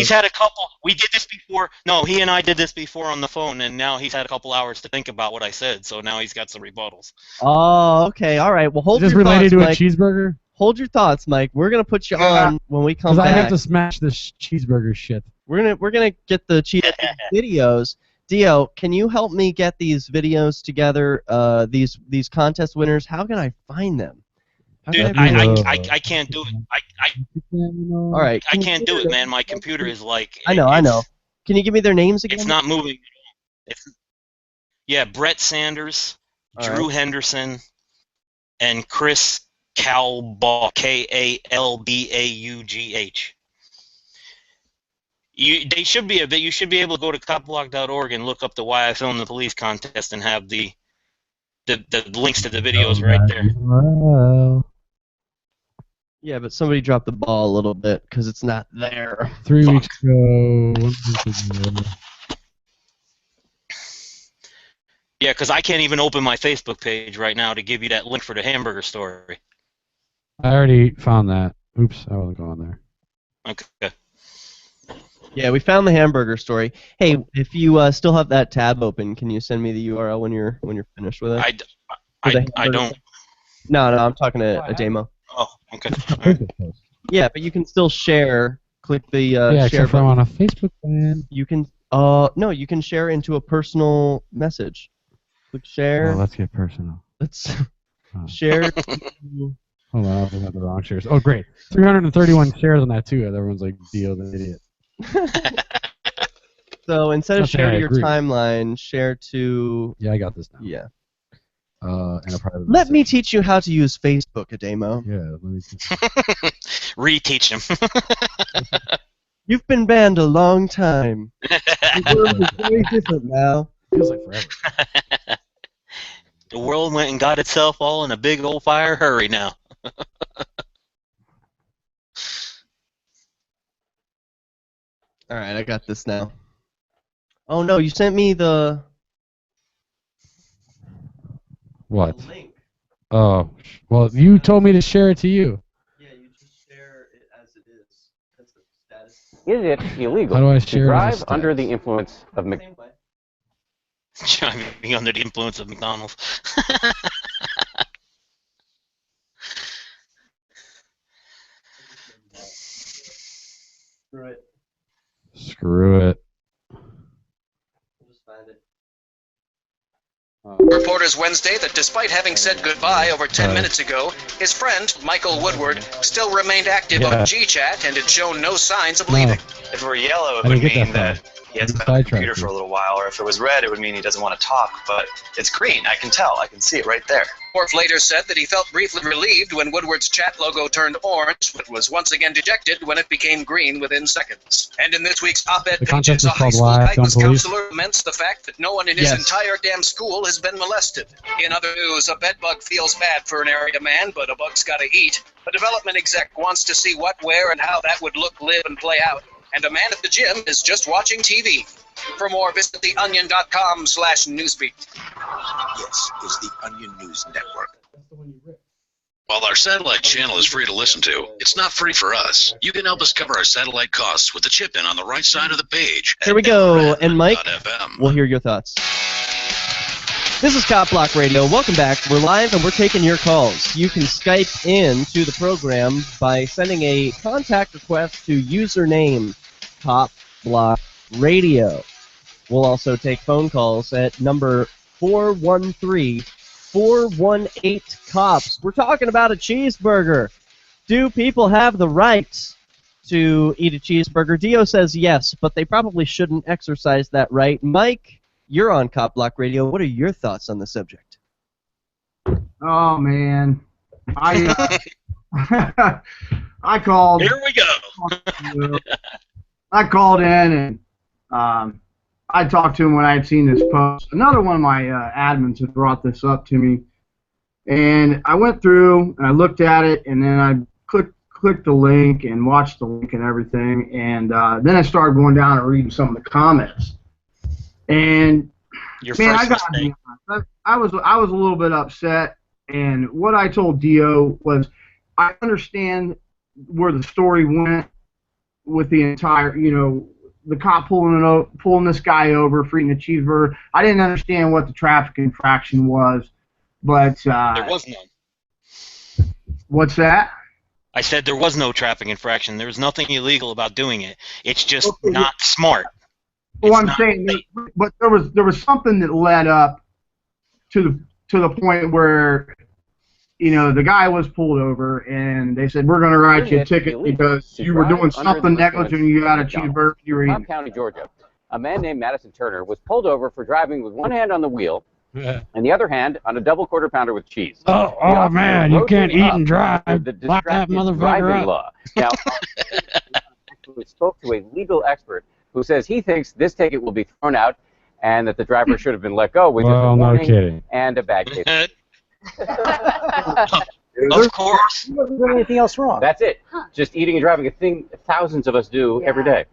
had a couple. We did this before. No, he and I did this before on the phone, and now he's had a couple hours to think about what I said. So now he's got some rebuttals. Oh, okay, all right. Well, hold Is this your related thoughts, to Mike. a cheeseburger? Hold your thoughts, Mike. We're gonna put you on when we come back. Because I have to smash this cheeseburger shit. We're gonna get the videos. Dio, can you help me get these videos together? These contest winners. How can I find them? Dude, I can't do it. All right. I can't do it, man. My computer is like. I know. Can you give me their names again? It's not moving. Yeah, Brett Sanders, Drew Henderson, and Chris Kalbaugh, Kalbaugh. You should be able to go to CopBlock.org and look up the Why I Filmed the Police contest and have the links to the videos right there. Wow. Yeah, but somebody dropped the ball a little bit because it's not there. 3 weeks ago. Yeah, because I can't even open my Facebook page right now to give you that link for the hamburger story. I already found that. Oops, I wasn't going there. Okay. Yeah, we found the hamburger story. Hey, if you still have that tab open, can you send me the URL when you're finished with it? I don't. No, I'm talking to Ademo. Oh, okay. Yeah, but you can still share. Click the yeah, share button. button. On a Facebook plan. You can no, you can share into a personal message. Click share. Oh, let's get personal. Let's share. Hold on, I was looking at the wrong shares. Oh, great. 331 shares on that too. Everyone's like, Dio's an idiot. So instead of share to your agree. timeline, share to. Yeah, I got this now. Yeah. And a private Let me teach you how to use Facebook, Ademo. Yeah, let me teach Reteach him. You've been banned a long time. The world is very different now. Feels like forever. The world went and got itself all in a big old fire hurry now. All right, I got this now. Oh no, you sent me the. What? Oh, well, you told me to share it to you. Yeah, you just share it as it is. That's the status. Is it illegal How do I to share it as drive a under the influence of Driving under the influence of McDonald's. Screw it. Screw it. We'll just find it. Reporter reporters Wednesday that despite having said goodbye over 10 minutes ago, his friend, Michael Woodward, still remained active on GChat and had shown no signs of leaving. If it were yellow, it I would didn't get mean that that he has been on the Sidetracked computer you. for a little while, or if it was red, it would mean he doesn't want to talk, but it's green. I can tell. I can see it right there. Worf later said that he felt briefly relieved when Woodward's chat logo turned orange, but was once again dejected when it became green within seconds. And in this week's op-ed The pages, contest a is high called school Live, guidance Don't Police. counselor laments the fact that no one in his Yes. entire damn school has been molested. In other news, a bedbug feels bad for an area man, but a bug's gotta eat. A development exec wants to see what, where, and how that would look, live, and play out. And a man at the gym is just watching TV. For more, visit theonion.com/newsbeat. This is the Onion News Network. While our satellite channel is free to listen to, it's not free for us. You can help us cover our satellite costs with the chip-in on the right side of the page. Here we go. And Mike, FM. we'll hear your thoughts. This is CopBlock Radio. Welcome back. We're live and we're taking your calls. You can Skype in to the program by sending a contact request to username CopBlockRadio. We'll also take phone calls at number 413-418-COPS. We're talking about a cheeseburger. Do people have the right to eat a cheeseburger? Dio says yes, but they probably shouldn't exercise that right. Mike, you're on CopBlock Radio. What are your thoughts on the subject? Oh man, I I called. Here we go. I called in and I talked to him when I had seen this post. Another one of my admins had brought this up to me, and I went through and I looked at it, and then I clicked the link and watched the link and everything, and then I started going down and reading some of the comments. And Your man, first I got mistake. I was a little bit upset, and what I told Dio was I understand where the story went with the entire, the cop pulling this guy over for eating a cheeseburger. I didn't understand what the traffic infraction was, but There was none. What's that? I said there was no traffic infraction. There was nothing illegal about doing it. It's just Okay. not smart. Well, I'm saying, but there was something that led up to the point where, the guy was pulled over and they said, we're going to write you a ticket because you were doing something negligent and you got a cheeseburger you were eating. County, Georgia. A man named Madison Turner was pulled over for driving with one hand on the wheel and the other hand on a double quarter pounder with cheese. Oh man, you can't eat and drive. The Lock that distracted motherfucker driving up. law. Now, we spoke to a legal expert who says he thinks this ticket will be thrown out and that the driver should have been let go with just a Well, no warning kidding. and a bad case. Of course. He wasn't doing anything else wrong. That's it. Just eating and driving, a thing thousands of us do every day.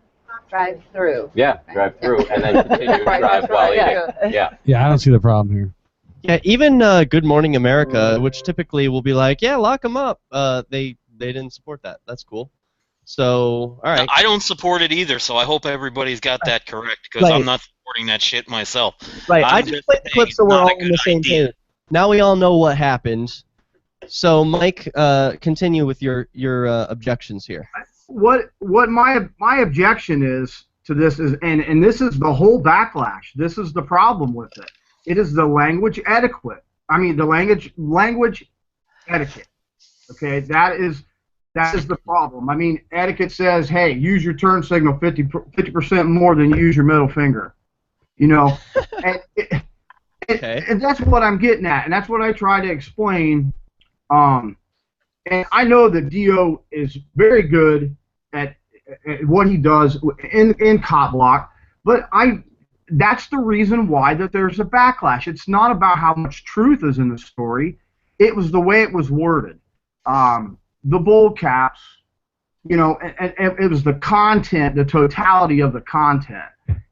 Drive through. Yeah, drive through and then continue to drive while eating. Yeah. Yeah, I don't see the problem here. Yeah, even Good Morning America, which typically will be like, yeah, lock them up. They didn't support that. That's cool. So, all right. I don't support it either, so I hope everybody's got that correct, because Right. I'm not supporting that shit myself. Right, I'm I just played the saying clip it's so we're not all a on the good same idea. page. Now we all know what happened. So, Mike, continue with your objections here. What my objection is to this is, and this is the whole backlash. This is the problem with it. It is the language etiquette. I mean, the language etiquette. Okay, that is the problem. I mean, etiquette says, hey, use your turn signal 50% more than use your middle finger. And that's what I'm getting at, and that's what I try to explain. And I know that DEO is very good at what he does in CopBlock, but that's the reason why that there's a backlash. It's not about how much truth is in the story. It was the way it was worded. The bull caps, and it was the content, the totality of the content.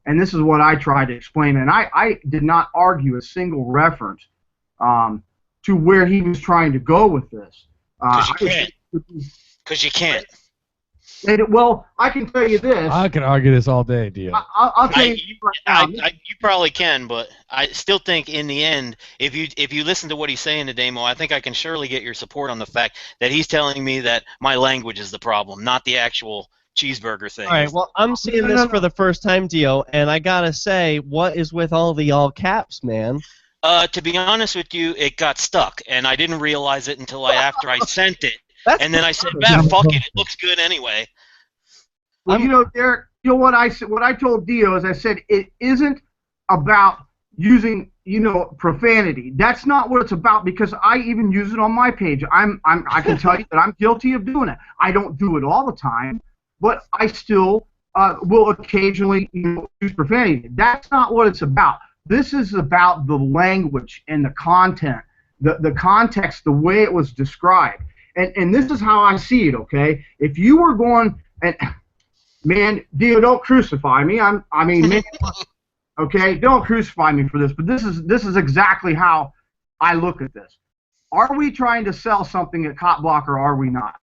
And this is what I tried to explain. And I did not argue a single reference to where he was trying to go with this. Because you can't. Well, I can tell you this. I could argue this all day, Dio. I'll tell you right now. You probably can, but I still think in the end, if you listen to what he's saying to Ademo, I think I can surely get your support on the fact that he's telling me that my language is the problem, not the actual cheeseburger thing. All right, well, I'm seeing this for the first time, Dio, and I gotta say, what is with all the all caps, man? To be honest with you, it got stuck, and I didn't realize it until after I sent it. And then I said, fuck it, it looks good anyway. Well, Derek, what I told Dio is I said it isn't about using, profanity. That's not what it's about, because I even use it on my page. I can tell you that I'm guilty of doing it. I don't do it all the time, but I still will occasionally use profanity. That's not what it's about. This is about the language and the content, the context, the way it was described. And this is how I see it, okay? If you were going, and man, Dio, don't crucify me. Man, okay, don't crucify me for this, but this is exactly how I look at this. Are we trying to sell something at CopBlocker, or are we not?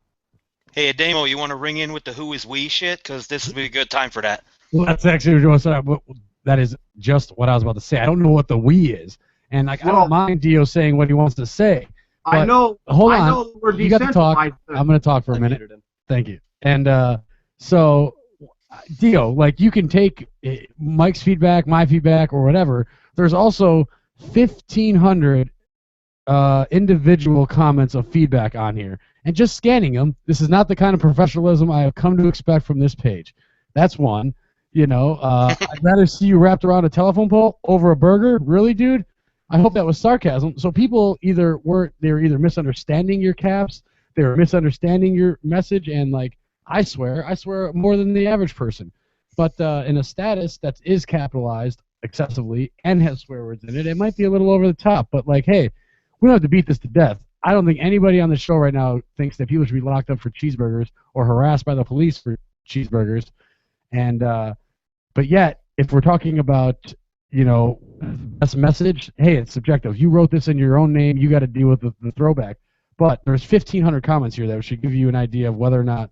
Hey, Ademo, you want to ring in with the who is we shit? Because this would be a good time for that. Well, that's actually that is just what I was about to say. I don't know what the we is, and I don't mind Dio saying what he wants to say. I know. Hold on. I know we're you got to talk. decentralized. I'm going to talk for a minute. Thank you. And so, Dio, like, you can take Mike's feedback, my feedback, or whatever. There's also 1,500 individual comments of feedback on here. And just scanning them, this is not the kind of professionalism I have come to expect from this page. That's one. I'd rather see you wrapped around a telephone pole over a burger. Really, dude? I hope that was sarcasm. So people they were either misunderstanding your caps, they were misunderstanding your message, and like I swear more than the average person. But in a status that is capitalized excessively and has swear words in it, it might be a little over the top. But like, hey, we don't have to beat this to death. I don't think anybody on the show right now thinks that people should be locked up for cheeseburgers or harassed by the police for cheeseburgers. And but yet, if we're talking about best message, hey, it's subjective. You wrote this in your own name. You got to deal with the throwback. But there's 1,500 comments here that should give you an idea of whether or not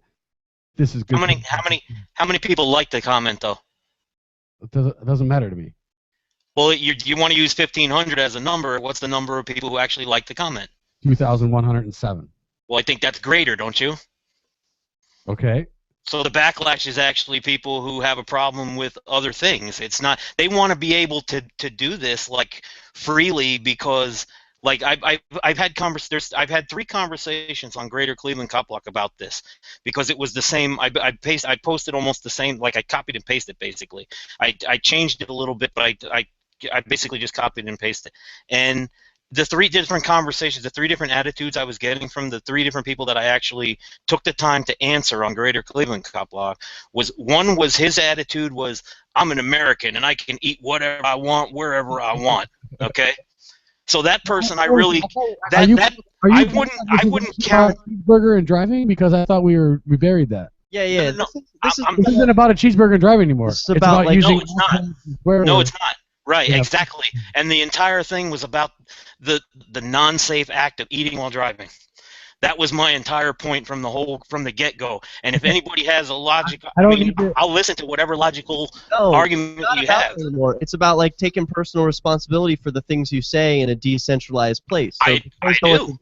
this is good. How many people like the comment though? It doesn't matter to me. Well, you want to use 1,500 as a number. What's the number of people who actually like the comment? 2,107. Well, I think that's greater, don't you? Okay. So the backlash is actually people who have a problem with other things. It's not they want to be able to do this like freely because like I've had 3 conversations on Greater Cleveland CopBlock about this because it was the same. I posted almost the same, like I copied and pasted basically. I changed it a little bit, but I basically just copied and pasted. And the 3 different conversations, the 3 different attitudes I was getting from the 3 different people that I actually took the time to answer on Greater Cleveland CopBlock one was his attitude was, I'm an American and I can eat whatever I want, wherever I want. Okay? So that person I really I wouldn't count cheeseburger and driving because I thought we buried that. Yeah. This isn't about a cheeseburger and driving anymore. It's about like, using. No, it's not. Right, yeah. Exactly. And the entire thing was about the non-safe act of eating while driving. That was my entire point from the get-go. And if anybody has a logical, I'll listen to whatever logical argument you have. Anymore. It's about like taking personal responsibility for the things you say in a decentralized place. So I do.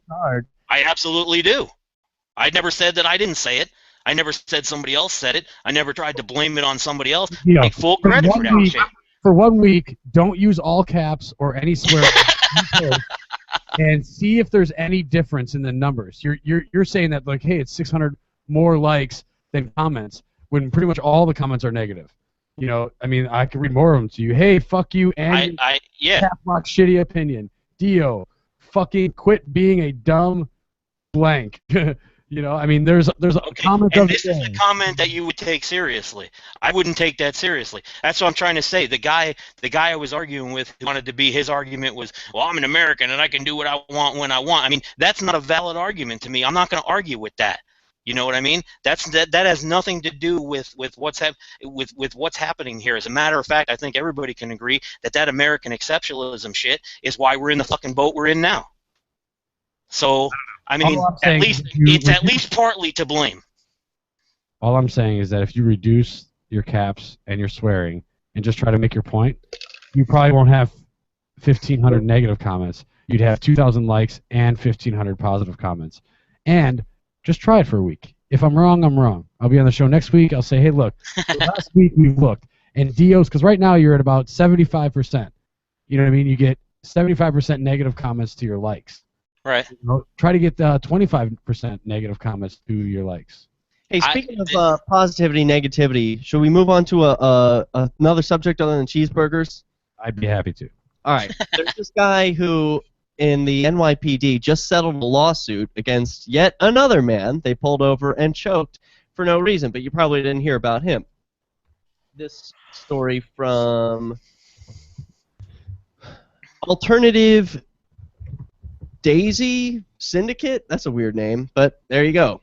I absolutely do. I never said that I didn't say it. I never said somebody else said it. I never tried to blame it on somebody else. Take full credit for that shit. For 1 week, don't use all caps or any swear words, and see if there's any difference in the numbers. You're saying that like, hey, it's 600 more likes than comments when pretty much all the comments are negative. I mean, I can read more of them to you. Hey, fuck you and CopBlock shitty opinion. Dio, fucking quit being a dumb blank. I mean, there's a comment of this is a comment that you would take seriously. I wouldn't take that seriously. That's what I'm trying to say. The guy I was arguing with wanted to be, his argument was, well, I'm an American and I can do what I want when I want. I mean, that's not a valid argument to me. I'm not going to argue with that. You know what I mean? That has nothing to do with what's happening here. As a matter of fact, I think everybody can agree that American exceptionalism shit is why we're in the fucking boat we're in now. So, I mean, at least partly to blame. All I'm saying is that if you reduce your caps and your swearing and just try to make your point, you probably won't have 1,500 negative comments. You'd have 2,000 likes and 1,500 positive comments. And just try it for a week. If I'm wrong, I'm wrong. I'll be on the show next week. I'll say, hey, look, last week we've looked. And DEO's, because right now you're at about 75%. You know what I mean? You get 75% negative comments to your likes. Right. Try to get 25% negative comments to your likes. Hey, speaking of positivity, negativity, should we move on to another subject other than cheeseburgers? I'd be happy to. All right. There's this guy who, in the NYPD, just settled a lawsuit against yet another man they pulled over and choked for no reason, but you probably didn't hear about him. This story from Alternative Daisy Syndicate? That's a weird name, but there you go.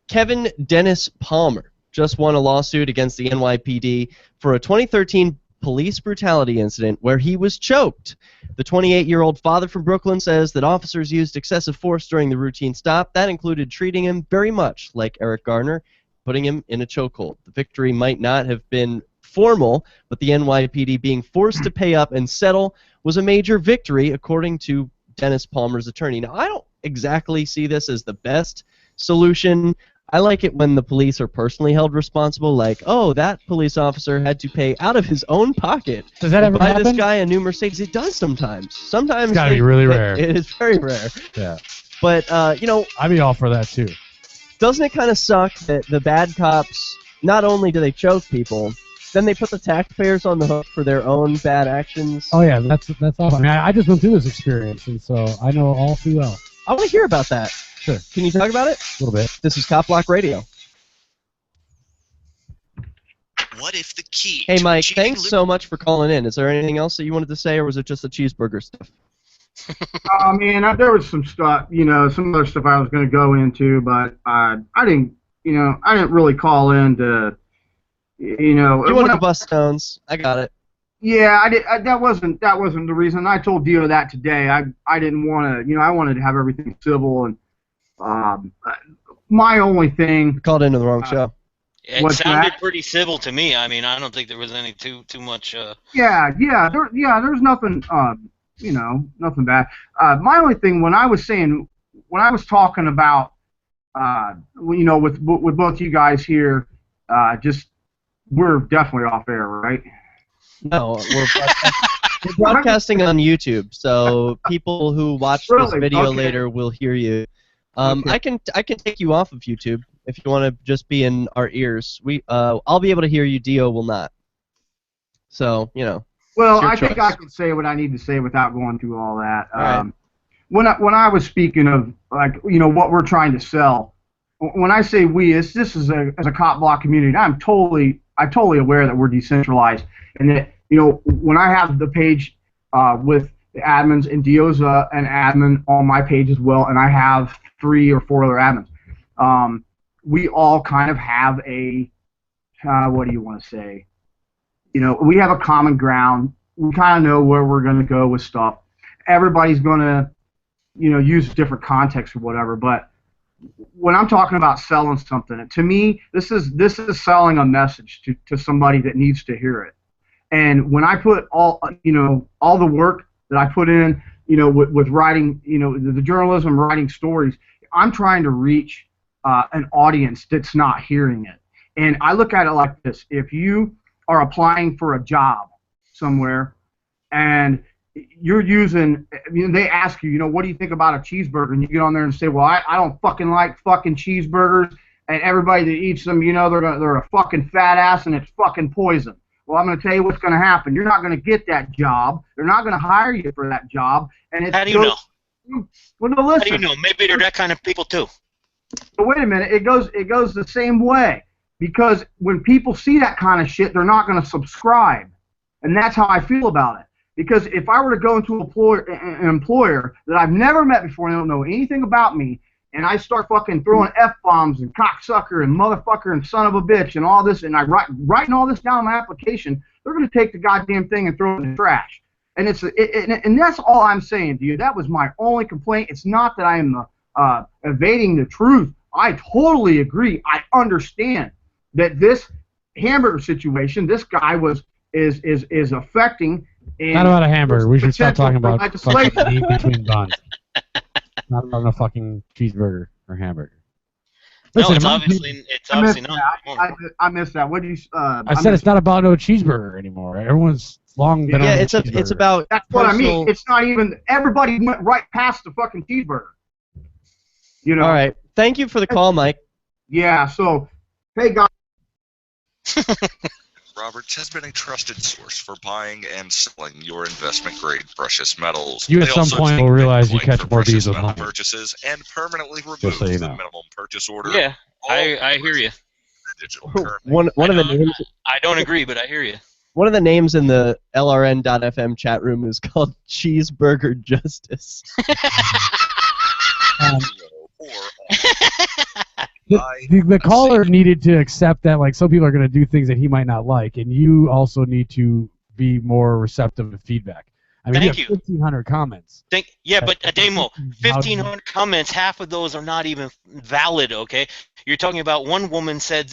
Kevin Dennis Palmer just won a lawsuit against the NYPD for a 2013 police brutality incident where he was choked. The 28-year-old father from Brooklyn says that officers used excessive force during the routine stop. That included treating him very much like Eric Garner, putting him in a chokehold. The victory might not have been formal, but the NYPD being forced to pay up and settle was a major victory, according to Dennis Palmer's attorney. Now, I don't exactly see this as the best solution. I like it when the police are personally held responsible, like, oh, that police officer had to pay out of his own pocket Does that to ever buy happen? this guy a new Mercedes. It does sometimes. Sometimes It's gotta be really rare. It is very rare. Yeah. But, you know, I'd be all for that, too. doesn't it kind of suck that the bad cops, not only do they choke people, then they put the taxpayers on the hook for their own bad actions? Oh, yeah, that's awesome. I mean, I just went through this experience, and so I know all too well. I want to hear about that. Sure. Can you talk about it? A little bit. This is CopBlock Radio. What if the key Hey, to Mike, achieving thanks so much for calling in. Is there anything else that you wanted to say, or was it just the cheeseburger stuff? I mean, there was some stuff, some other stuff I was going to go into, but I didn't really call in to, You wanted to bust stones. I got it. Yeah, I did. That wasn't the reason. I told Dio that today. I didn't want to. I wanted to have everything civil, and my only thing. You called into the wrong show. It sounded pretty civil to me. I mean, I don't think there was any too much. Yeah. There's nothing. Nothing bad. My only thing when I was talking about, with both you guys here, we're definitely off air, right? No, we're broadcasting on YouTube, so people who watch this video later will hear you. I can take you off of YouTube if you want to just be in our ears. I'll be able to hear you. Dio will not. So Well, I think I can say what I need to say without going through all that. Right. When I was speaking of what we're trying to sell, when I say we, as a CopBlock community, I'm totally aware that we're decentralized, and that when I have the page with the admins, and Dio's an admin on my page as well, and I have 3 or 4 other admins. We all kind of have a what do you want to say? We have a common ground. We kind of know where we're going to go with stuff. Everybody's going to, use different context or whatever. But when I'm talking about selling something, to me, this is selling a message to somebody that needs to hear it. And when I put all the work that I put in, with writing, the journalism, writing stories, I'm trying to reach an audience that's not hearing it. And I look at it like this: if you are applying for a job somewhere, and you're using, they ask you, what do you think about a cheeseburger? And you get on there and say, well, I don't fucking like fucking cheeseburgers, and everybody that eats them, they're a fucking fat ass, and it's fucking poison. Well, I'm going to tell you what's going to happen. You're not going to get that job. They're not going to hire you for that job. And it's How do you know? Well, no, listen. How do you know? Maybe they're that kind of people too. But wait a minute. It goes the same way. Because when people see that kind of shit, they're not going to subscribe. And that's how I feel about it. Because if I were to go into an employer that I've never met before and they don't know anything about me, and I start fucking throwing F-bombs and cocksucker and motherfucker and son of a bitch and all this, and I writing all this down in my application, they're going to take the goddamn thing and throw it in the trash. And and that's all I'm saying to you. That was my only complaint. It's not that I am evading the truth. I totally agree. I understand that this hamburger situation, this guy is affecting. And not about a hamburger. We should stop talking about legislation. fucking meat between buns. Not about a fucking cheeseburger or hamburger. Listen, no, it's obviously not. I missed that. What do you? I said it's not about no cheeseburger anymore. Everyone's It's long been Yeah, on the it's cheeseburger. about. That's what I personal- mean. It's not even. Everybody went right past the fucking cheeseburger. You know. All right. Thank you for the call, Mike. Yeah. So, hey guys. Roberts has been a trusted source for buying and selling your investment-grade precious metals. You at They some also point take will realize you Bitcoin catch for more precious bees with metal honey. purchases and permanently remove Just so you the know. minimum purchase order. Yeah, I hear you. Digital currency. One of the names. I don't agree, but I hear you. One of the names in the LRN.FM chat room is called Cheeseburger Justice. The caller needed to accept that like some people are going to do things that he might not like, and you also need to be more receptive to feedback. I mean, Thank you you. have 1,500 comments. Yeah, but Ademo, 1,500 comments, half of those are not even valid. Okay, you're talking about one woman said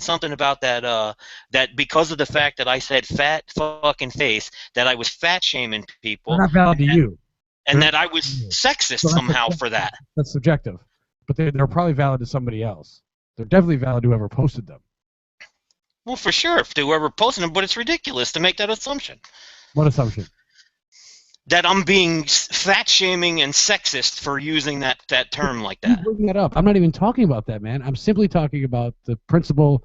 something about that that because of the fact that I said fat fucking face, that I was fat shaming people. They're not valid to you. And that I was sexist So that's somehow subjective. for that. That's subjective, but they're probably valid to somebody else. They're definitely valid to whoever posted them. Well, for sure, to whoever posted them, but it's ridiculous to make that assumption. What assumption? That I'm being fat shaming and sexist for using that term like that. Bring that up. I'm not even talking about that, man. I'm simply talking about the principle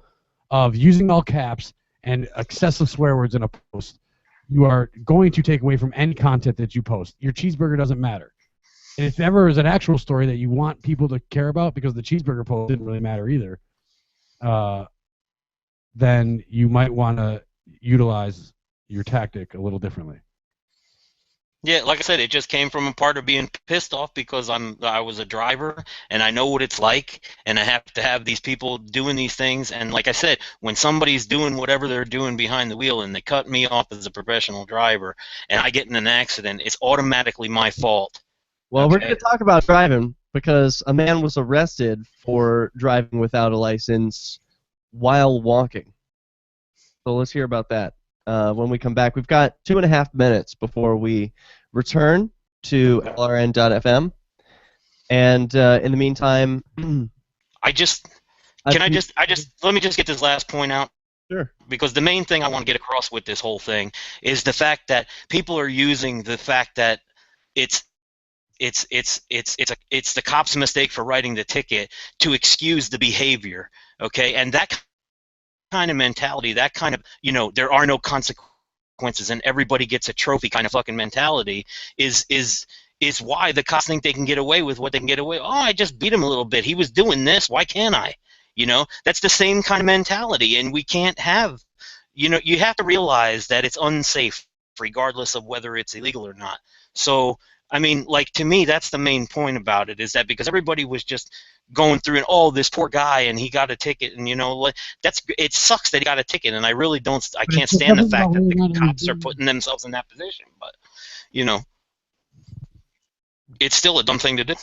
of using all caps and excessive swear words in a post. You are going to take away from any content that you post. Your cheeseburger doesn't matter. And if ever is an actual story that you want people to care about, because the cheeseburger post didn't really matter either, then you might want to utilize your tactic a little differently. Yeah, like I said, it just came from a part of being pissed off because I was a driver and I know what it's like, and I have to have these people doing these things. And like I said, when somebody's doing whatever they're doing behind the wheel and they cut me off as a professional driver and I get in an accident, it's automatically my fault. Well, we're going to talk about driving because a man was arrested for driving without a license while walking. So let's hear about that. When we come back, we've got 2.5 minutes before we return to LRN.FM. And in the meantime, let me just get this last point out. Sure. Because the main thing I want to get across with this whole thing is the fact that people are using the fact that it's the cop's mistake for writing the ticket to excuse the behavior, okay? And that kind of mentality, that kind of, there are no consequences and everybody gets a trophy kind of fucking mentality is why the cops think they can get away with what they can get away. Oh, I just beat him a little bit. He was doing this. Why can't I? That's the same kind of mentality, and we can't have, you have to realize that it's unsafe regardless of whether it's illegal or not. So, I mean, like, to me, that's the main point about it, is that because everybody was just going through and, oh, this poor guy, and he got a ticket, and, it sucks that he got a ticket, and I can't stand the fact that the cops are putting themselves in that position, but, it's still a dumb thing to do.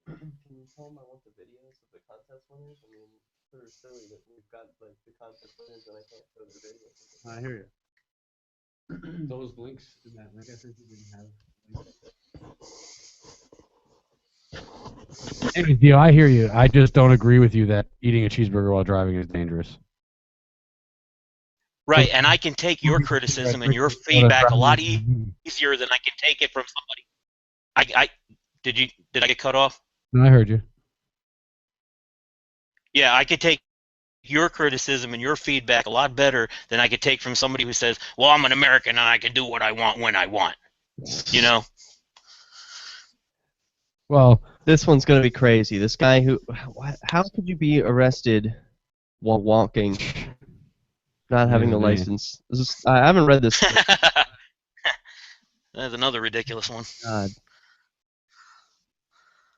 Can you tell him I want the videos of the contest winners? I mean, it's sort of silly that we've got like the contest winners and I can't show the videos. I hear you. Those links in that link, I think you didn't have. Anyways, Dio, I hear you. I just don't agree with you that eating a cheeseburger while driving is dangerous. Right, and I can take your criticism and your feedback a lot easier than I can take it from somebody. Did I get cut off? No, I heard you. Yeah, I could take your criticism and your feedback a lot better than I could take from somebody who says, well, I'm an American and I can do what I want when I want. Well, this one's going to be crazy. This guy how could you be arrested while walking, not having a license? I haven't read this. That's another ridiculous one. God.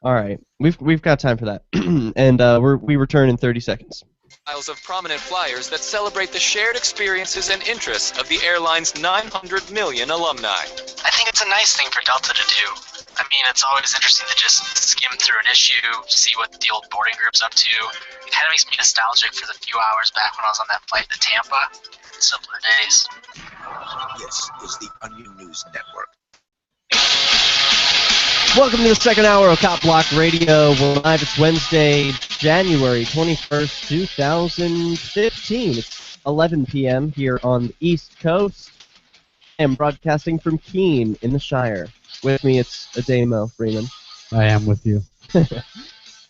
All right, we've got time for that, and we return in 30 seconds. Miles of prominent flyers that celebrate the shared experiences and interests of the airline's 900 million alumni. I think it's a nice thing for Delta to do. I mean, it's always interesting to just skim through an issue, see what the old boarding group's up to. It kind of makes me nostalgic for the few hours back when I was on that flight to Tampa. Simpler days. This is the Onion News Network. Welcome to the second hour of CopBlock Radio. We're live. It's Wednesday, January 21st, 2015. It's 11 p.m. here on the East Coast. I am broadcasting from Keene in the Shire. With me, it's Ademo Freeman. I am with you.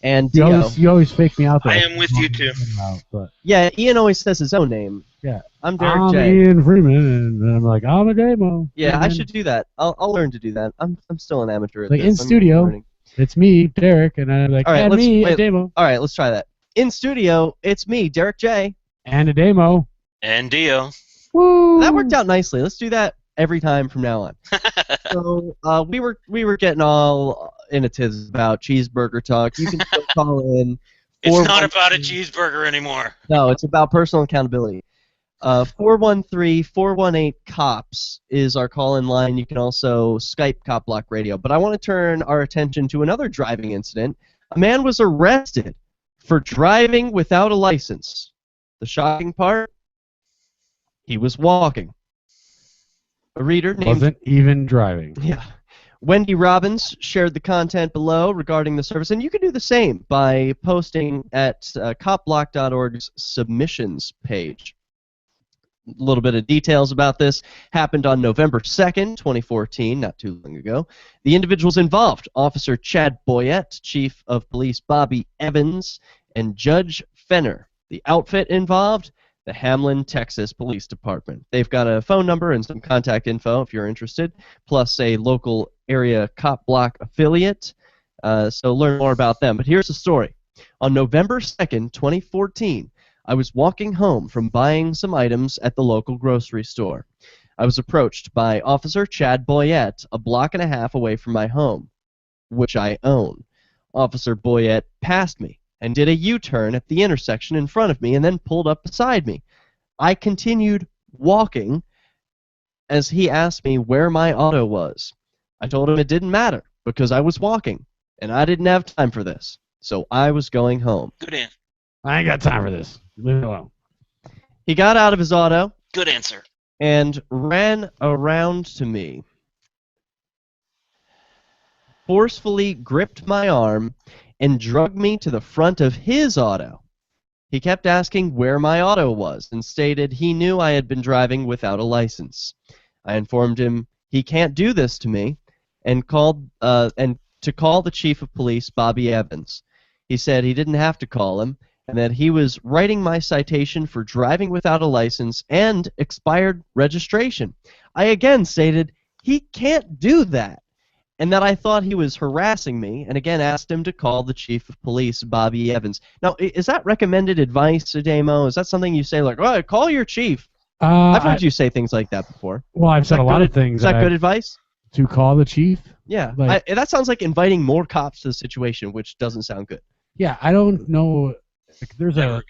And You DEO. always fake me out there. I am with you too. But Yeah, Ian always says his own name. yeah. I'm Derrick I'm J. Ian Freeman, and I'm like, I'm Ademo. Yeah, I should do that. I'll learn to do that. I'm still an amateur at Like this. in I'm studio, learning. it's me, Derrick, and I'm like, All right, and let's me, wait. Ademo. All right, let's try that. In studio, it's me, Derrick J. And Ademo. And DEO. Woo! That worked out nicely. Let's do that every time from now on. So we were getting all in a tiz about cheeseburger talk. You can still call in. It's not about a cheeseburger anymore. No, it's about personal accountability. 413-418-COPS is our call-in line. You can also Skype CopBlock Radio. But I want to turn our attention to another driving incident. A man was arrested for driving without a license. The shocking part? He was walking. A reader named... Wasn't even driving. Yeah. Wendy Robbins shared the content below regarding the service, and you can do the same by posting at CopBlock.org's submissions page. A little bit of details about this happened on November 2nd, 2014, not too long ago. The individuals involved, Officer Chad Boyette, Chief of Police Bobby Evans, and Judge Fenner. The outfit involved, the Hamlin, Texas Police Department. They've got a phone number and some contact info if you're interested, plus a local area CopBlock affiliate. So learn more about them. But here's the story. On November 2nd, 2014, I was walking home from buying some items at the local grocery store. I was approached by Officer Chad Boyette a block and a half away from my home, which I own. Officer Boyette passed me and did a U-turn at the intersection in front of me and then pulled up beside me. I continued walking as he asked me where my auto was. I told him it didn't matter because I was walking and I didn't have time for this, so I was going home. Good answer. I ain't got time for this. Leave me alone. He got out of his auto Good answer. and ran around to me, forcefully gripped my arm, and dragged me to the front of his auto. He kept asking where my auto was and stated he knew I had been driving without a license. I informed him he can't do this to me and to call the Chief of Police, Bobby Evans. He said he didn't have to call him and that he was writing my citation for driving without a license and expired registration. I again stated he can't do that, and that I thought he was harassing me, and again asked him to call the Chief of Police, Bobby Evans. Now, is that recommended advice, Ademo? Is that something you say, like, oh, call your chief? I've heard you say things like that before. Well, I've said a lot of things. Is that good advice? To call the chief? Yeah. Like, That sounds like inviting more cops to the situation, which doesn't sound good. Yeah, I don't know. There's a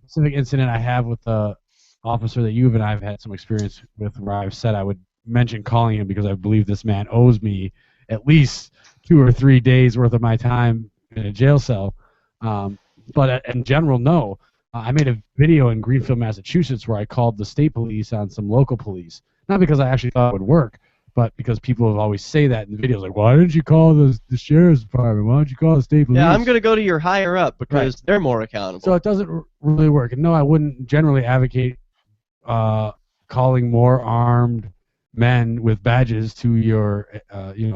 specific incident I have with the officer that you and I have had some experience with where I've said I would mention calling him because I believe this man owes me at least 2 or 3 days worth of my time in a jail cell. But in general, no. I made a video in Greenfield, Massachusetts where I called the state police on some local police. Not because I actually thought it would work, but because people have always say that in the videos, like, why didn't you call the sheriff's department? Why don't you call the state police? Yeah, I'm going to go to your higher up because they're more accountable. So it doesn't really work. And no, I wouldn't generally advocate calling more armed men with badges to your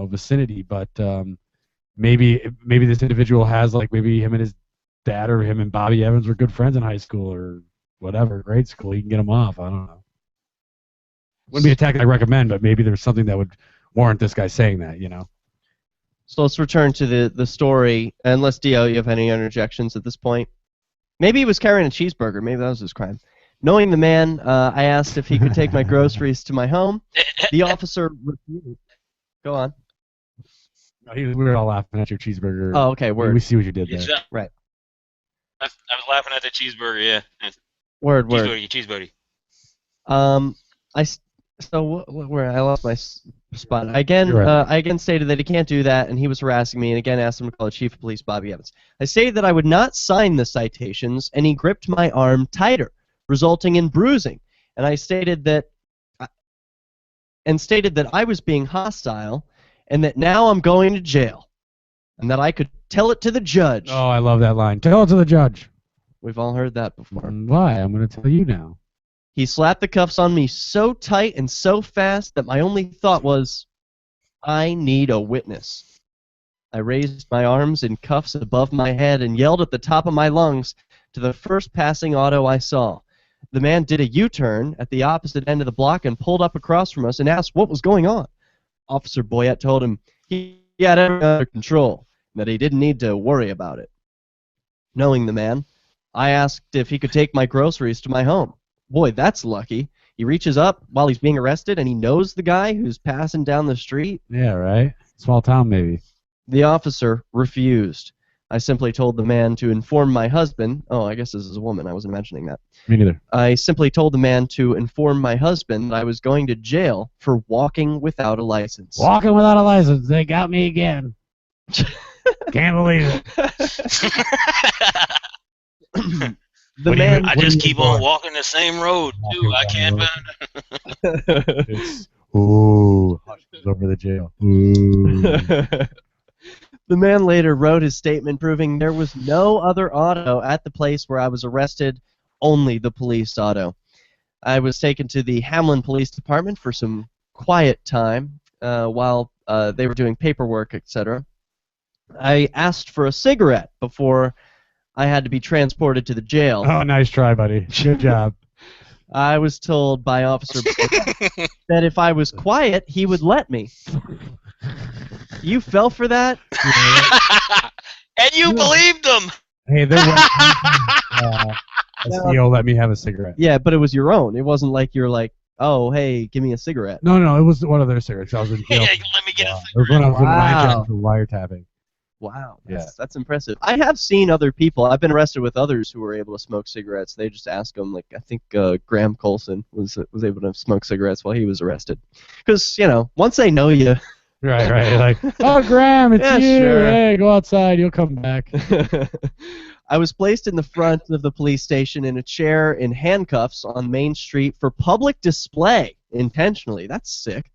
vicinity, but maybe this individual has, like, maybe him and his dad or him and Bobby Evans were good friends in high school or whatever, grade school. He can get them off. I don't know. Wouldn't be a tactic I recommend, but maybe there's something that would warrant this guy saying that, you know. So let's return to the story. Unless, DEO, you have any interjections at this point? Maybe he was carrying a cheeseburger. Maybe that was his crime. Knowing the man, I asked if he could take my groceries to my home. The officer refused. Go on. No, we were all laughing at your cheeseburger. Oh, okay, word. We see what you did there. Right. I was laughing at the cheeseburger, yeah. Word. Cheeseburger. Where I lost my spot. I again stated that he can't do that, and he was harassing me, and again asked him to call the Chief of Police, Bobby Evans. I stated that I would not sign the citations, and he gripped my arm tighter, resulting in bruising. And I stated that I was being hostile, and that now I'm going to jail. and that I could tell it to the judge. Oh, I love that line. Tell it to the judge. We've all heard that before. Why? I'm going to tell you now. He slapped the cuffs on me so tight and so fast that my only thought was, I need a witness. I raised my arms in cuffs above my head and yelled at the top of my lungs to the first passing auto I saw. The man did a U-turn at the opposite end of the block and pulled up across from us and asked what was going on. Officer Boyette told him he had everything under control and that he didn't need to worry about it. Knowing the man, I asked if he could take my groceries to my home. Boy, that's lucky. He reaches up while he's being arrested, and he knows the guy who's passing down the street. Yeah, right? Small town, maybe. The officer refused. I simply told the man to inform my husband. Oh, I guess this is a woman. I wasn't mentioning that. Me neither. I simply told the man to inform my husband that I was going to jail for walking without a license. Walking without a license. They got me again. Can't believe it. I just keep on walking the same road, too. I can't Ooh, over the jail. Ooh. The man later wrote his statement proving there was no other auto at the place where I was arrested, only the police auto. I was taken to the Hamlin Police Department for some quiet time while they were doing paperwork, etc. I asked for a cigarette before I had to be transported to the jail. Oh, nice try, buddy. Good job. I was told by Officer that if I was quiet, he would let me. You fell for that? And you believed him! Hey, there was CEO let me have a cigarette. Yeah, but it was your own. It wasn't like you're like, oh, hey, give me a cigarette. No, it was one of their cigarettes. I was in jail. Yeah, let me get a cigarette. It was when I was in Wow. for wiretapping. Wow, Yeah. that's impressive. I have seen other people. I've been arrested with others who were able to smoke cigarettes. They just ask them, like I think Graham Colson was able to smoke cigarettes while he was arrested. Because, once they know you. Right. Like, oh, Graham, it's Yeah, you. sure. Hey, go outside. You'll come back. I was placed in the front of the police station in a chair in handcuffs on Main Street for public display, intentionally. That's sick.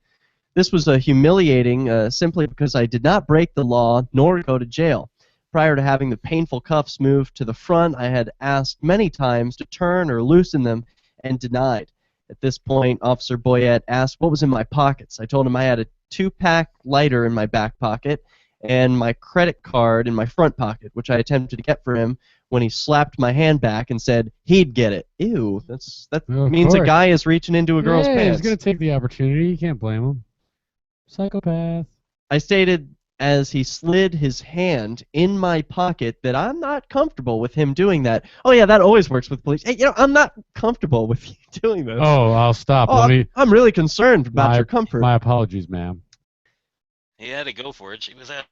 This was humiliating simply because I did not break the law nor go to jail. Prior to having the painful cuffs moved to the front, I had asked many times to turn or loosen them and denied. At this point, Officer Boyette asked what was in my pockets. I told him I had a 2-pack lighter in my back pocket and my credit card in my front pocket, which I attempted to get for him when he slapped my hand back and said he'd get it. Ew, that means a guy is reaching into a girl's pants. He's going to take the opportunity. You can't blame him. Psychopath. I stated as he slid his hand in my pocket that I'm not comfortable with him doing that. Oh, yeah, that always works with police. Hey, I'm not comfortable with you doing this. Oh, I'll stop. I'm really concerned about your comfort. My apologies, ma'am. He had to go for it. She was at.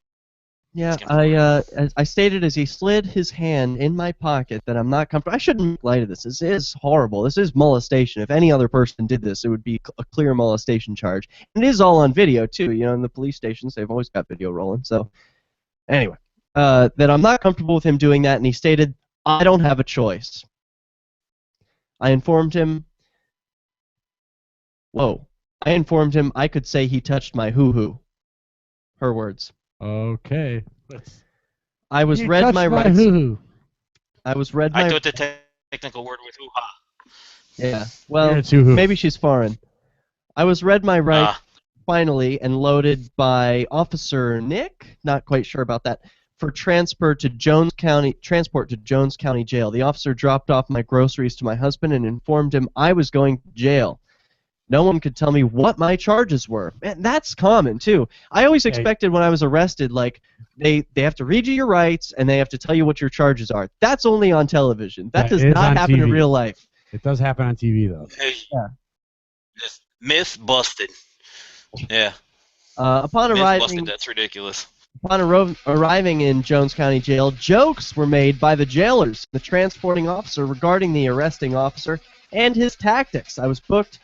Yeah, I stated as he slid his hand in my pocket that I'm not comfortable. I shouldn't make light of this. This is horrible. This is molestation. If any other person did this, it would be a clear molestation charge. And it is all on video, too. In the police stations, they've always got video rolling. So, anyway, that I'm not comfortable with him doing that, and he stated, I don't have a choice. I informed him I could say he touched my hoo-hoo. Her words. Okay. I was read my rights. I was read my. I thought the technical word was hoo-ha. Yeah. Well, it's hoo-hoo. maybe she's foreign. I was read my rights finally and loaded by Officer Nick. Not quite sure about that. For transport to Jones County Jail. The officer dropped off my groceries to my husband and informed him I was going to jail. No one could tell me what my charges were. Man, that's common, too. I always expected when I was arrested, like, they have to read you your rights and they have to tell you what your charges are. That's only on television. That does not happen in real life. It does happen on TV, though. Yeah. Myth busted. Yeah. Upon Myth arriving, busted. That's ridiculous. Upon arriving in Jones County Jail, jokes were made by the jailers, the transporting officer, regarding the arresting officer and his tactics. I was booked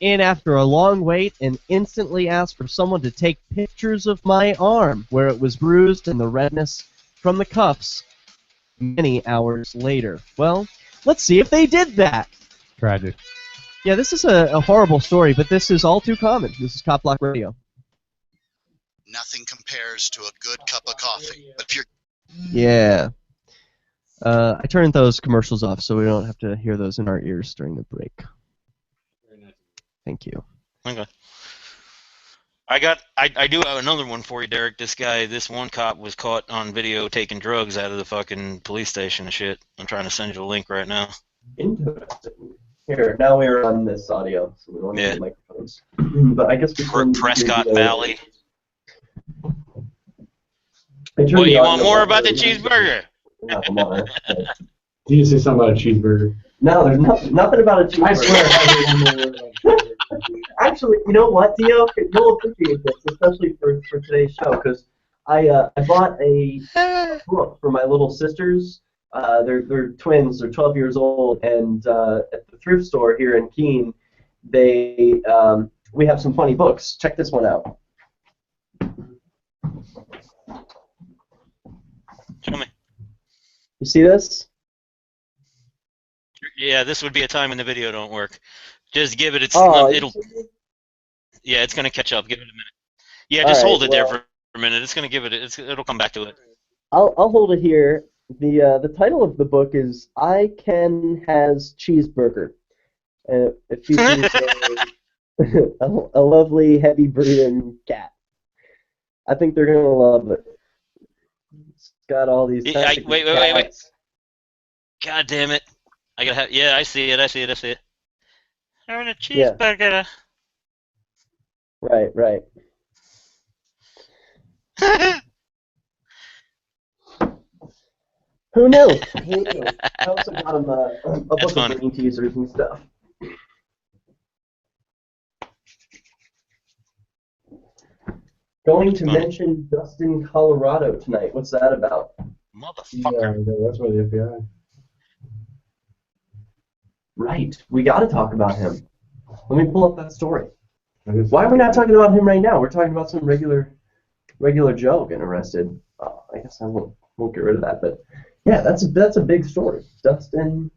in after a long wait and instantly asked for someone to take pictures of my arm where it was bruised and the redness from the cuffs many hours later. Well, let's see if they did that. Tragic. Yeah, this is a horrible story, but this is all too common. This is CopBlock Radio. Nothing compares to a good cup of coffee. But if you're Yeah. I turned those commercials off so we don't have to hear those in our ears during the break. Thank you. Okay. I do have another one for you, Derek. This one cop was caught on video taking drugs out of the fucking police station and shit. I'm trying to send you the link right now. Interesting. Here, now we're on this audio, so we don't need microphones. But I guess we can Prescott Valley. What, you want more about the cheeseburger? No, come on. Did you say something about a cheeseburger? No, there's nothing about a cheeseburger. I swear. Actually, you know what, Dio? You'll appreciate this, especially for today's show, because I bought a book for my little sisters. They're twins. They're 12 years old, and at the thrift store here in Keene, we have some funny books. Check this one out. Show me. You see this? Yeah, this would be a time when the video don't work. Just give it. Yeah, it's gonna catch up. Give it a minute. Yeah, just hold it there for a minute. It's gonna give it. It'll come back to it. I'll hold it here. The title of the book is "I Can Has Cheeseburger." It features a lovely, heavy-breathing cat. I think they're gonna love it. It's got all these. Wait. God damn it! I gotta have. Yeah, I see it. Having a cheeseburger. Yeah. Right. Who knew? I also got him a book of brain teasers and stuff. Going to mention Dustin, Colorado tonight. What's that about? Motherfucker. Yeah, that's why the FBI. Right. We got to talk about him. Let me pull up that story. Why are we not talking about him right now? We're talking about some regular Joe getting arrested. I guess I won't get rid of that, but yeah, that's a big story. Dustin,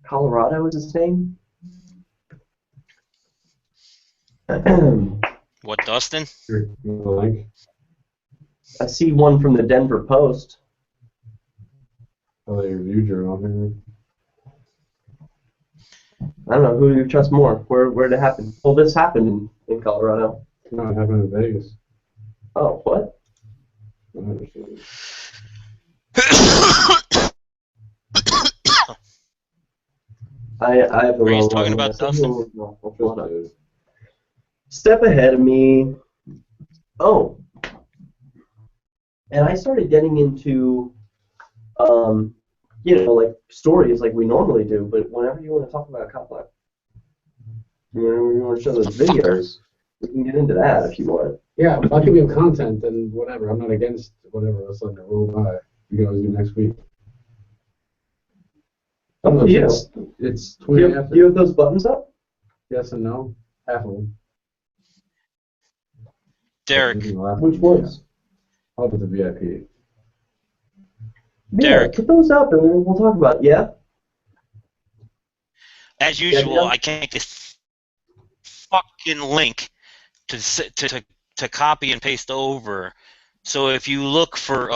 Colorado is his name. What, Dustin? I see one from the Denver Post. Oh, they reviewed your own. I don't know who you trust more. Where did it happen? Well, this happened in Colorado. No, it happened in Vegas. Oh, what? I have the Are you wrong talking one. about Dustin? Step ahead of me. Oh. And I started getting into, like stories like we normally do, but whenever you want to talk about CopBlock, whenever you want to show those videos, we can get into that if you want. Yeah, if I can give content, then whatever. I'm not against whatever else on the roll by. We can always do next week. Up to you. It's Do you have those buttons up? Yes and no. Half of them. Derek. Which ones? All but the VIP. Yeah, put those up and we'll talk about it. Yeah? As usual, I can't get this fucking link to copy and paste over. So if you look for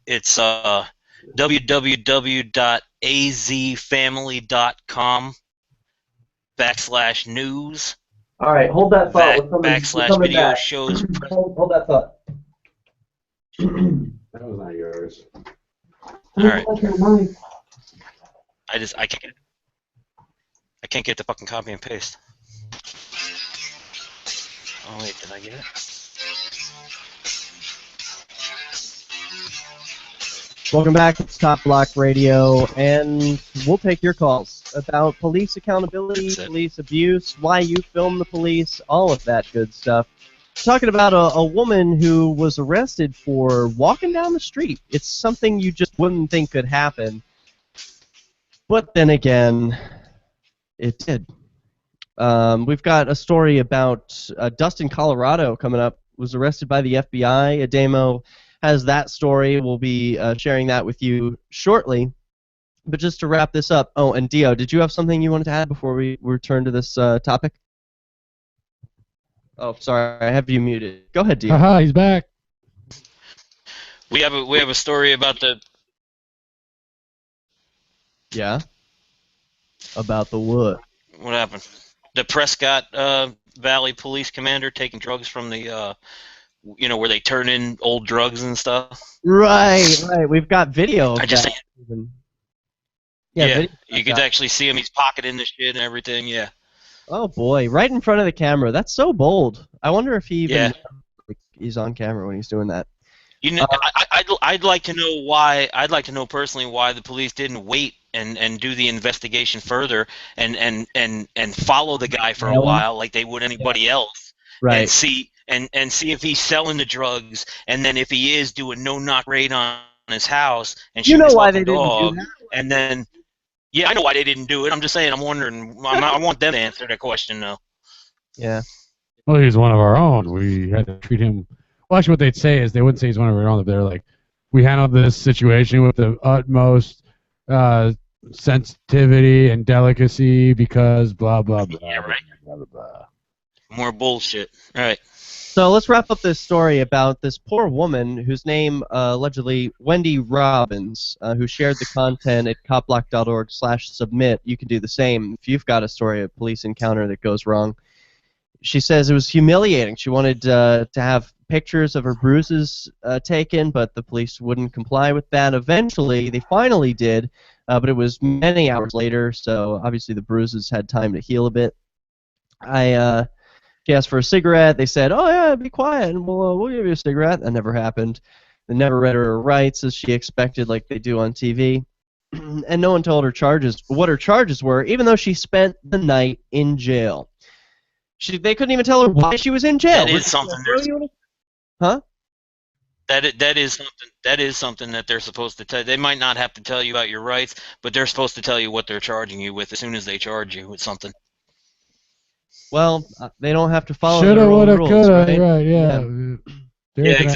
it's www.azfamily.com/news. All right, hold that thought. /video back. shows. Hold that thought. That was not yours. All right. I can't get the fucking copy and paste. Oh wait, did I get it? Welcome back. It's CopBlock Radio, and we'll take your calls about police accountability, police abuse, why you film the police, all of that good stuff. Talking about a woman who was arrested for walking down the street. It's something you just wouldn't think could happen. But then again, it did. We've got a story about Dustin, Colorado coming up. Was arrested by the FBI. Ademo has that story. We'll be sharing that with you shortly. But just to wrap this up, oh, and Dio, did you have something you wanted to add before we return to this topic? Oh, sorry, I have you muted. Go ahead, Dio. Haha, he's back. We have a story about the. Yeah. About the what? What happened? The Prescott Valley Police Commander taking drugs from the, where they turn in old drugs and stuff. Right. We've got video of I just that. Yeah, video you of could that. actually see him. He's pocketing the shit and everything. Yeah. Oh boy, right in front of the camera. That's so bold. I wonder if he even Yeah. knows he's on camera when he's doing that. You know, I'd like to know why. I'd like to know personally why the police didn't wait and do the investigation further and follow the guy for a while like they would anybody else. Right. And see if he's selling the drugs, and then if he is, do a no-knock raid on his house and shoot You know his why fucking they didn't do dog. that? And then, yeah, I know why they didn't do it. I'm just saying. I'm wondering. I want them to answer that question though. Yeah. Well, he's one of our own. We had to treat him. Well, actually, what they'd say is they wouldn't say he's one of our own. They're like, we handled this situation with the utmost sensitivity and delicacy because blah blah blah. Yeah, right. Blah, blah, blah. More bullshit. All right. So let's wrap up this story about this poor woman whose name allegedly Wendy Robbins, who shared the content at copblock.org/submit. You can do the same if you've got a story of police encounter that goes wrong. She says it was humiliating. She wanted to have pictures of her bruises taken, but the police wouldn't comply with that. Eventually, they finally did, but it was many hours later, so obviously the bruises had time to heal a bit. She asked for a cigarette. They said, "Oh yeah, be quiet, and we'll give you a cigarette." That never happened. They never read her rights as she expected, like they do on TV. And no one told her what her charges were, even though she spent the night in jail. They couldn't even tell her why she was in jail. That is something. Huh? That is something that they're supposed to tell. They might not have to tell you about your rights, but they're supposed to tell you what they're charging you with as soon as they charge you with something. Well, they don't have to follow Shoulda, their own woulda, rules, coulda, right? Yeah. Derrick and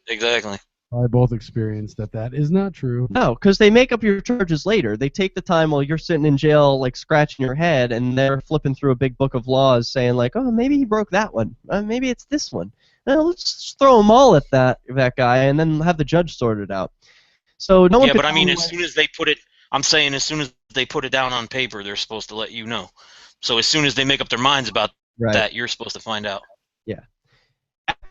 Exactly. I both experienced that is not true. No, because they make up your charges later. They take the time while you're sitting in jail, like scratching your head, and they're flipping through a big book of laws, saying like, "Oh, maybe he broke that one. Maybe it's this one. Let's just throw them all at that guy, and then have the judge sort it out." So no one. Yeah, but I mean, as soon as they put it, I'm saying as soon as they put it down on paper, they're supposed to let you know. So as soon as they make up their minds about that, you're supposed to find out. Yeah.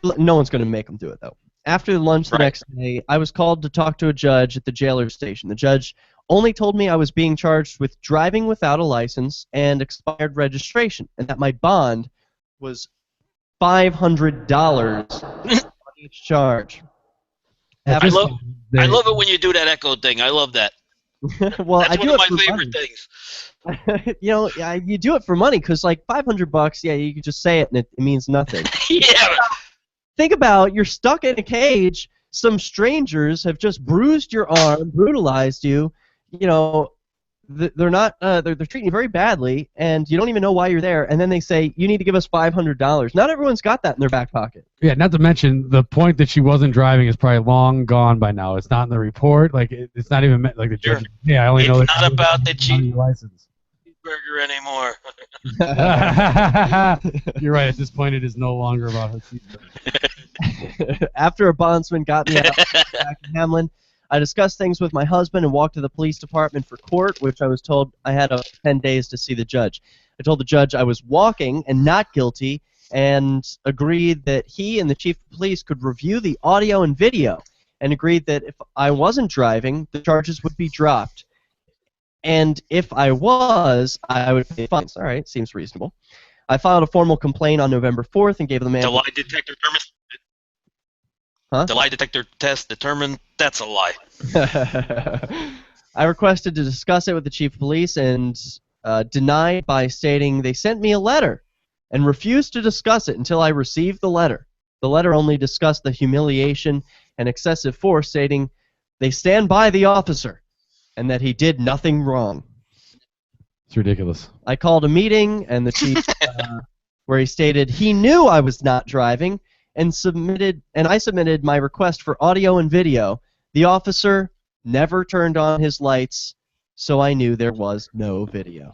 No one's going to make them do it, though. After lunch the next day, I was called to talk to a judge at the jailer's station. The judge only told me I was being charged with driving without a license and expired registration, and that my bond was $500 on each charge. I love it when you do that echo thing. I love that. Well, That's I one do of it my for favorite money. things. You do it for money because like $500, yeah, you can just say it and it means nothing. Yeah. Think about you're stuck in a cage. Some strangers have just bruised your arm, brutalized you. You know, they're not. They're treating you very badly, and you don't even know why you're there. And then they say you need to give us $500. Not everyone's got that in their back pocket. Yeah, not to mention the point that she wasn't driving is probably long gone by now. It's not in the report. Like it's not even like the judge. Yeah, I only know It's that not about the license. cheeseburger anymore. You're right. At this point, it is no longer about her cheeseburger. After a bondsman got me out back in Hamlin, I discussed things with my husband and walked to the police department for court, which I was told I had 10 days to see the judge. I told the judge I was walking and not guilty and agreed that he and the chief of police could review the audio and video and agreed that if I wasn't driving, the charges would be dropped. And if I was, I would pay fines. All right, seems reasonable. I filed a formal complaint on November 4th and gave the man... The lie detector determined. Huh? The lie detector test determined that's a lie. I requested to discuss it with the chief of police and denied by stating they sent me a letter and refused to discuss it until I received the letter. The letter only discussed the humiliation and excessive force, stating they stand by the officer and that he did nothing wrong. It's ridiculous. I called a meeting, and the chief, where he stated he knew I was not driving, and I submitted my request for audio and video. The officer never turned on his lights, so I knew there was no video.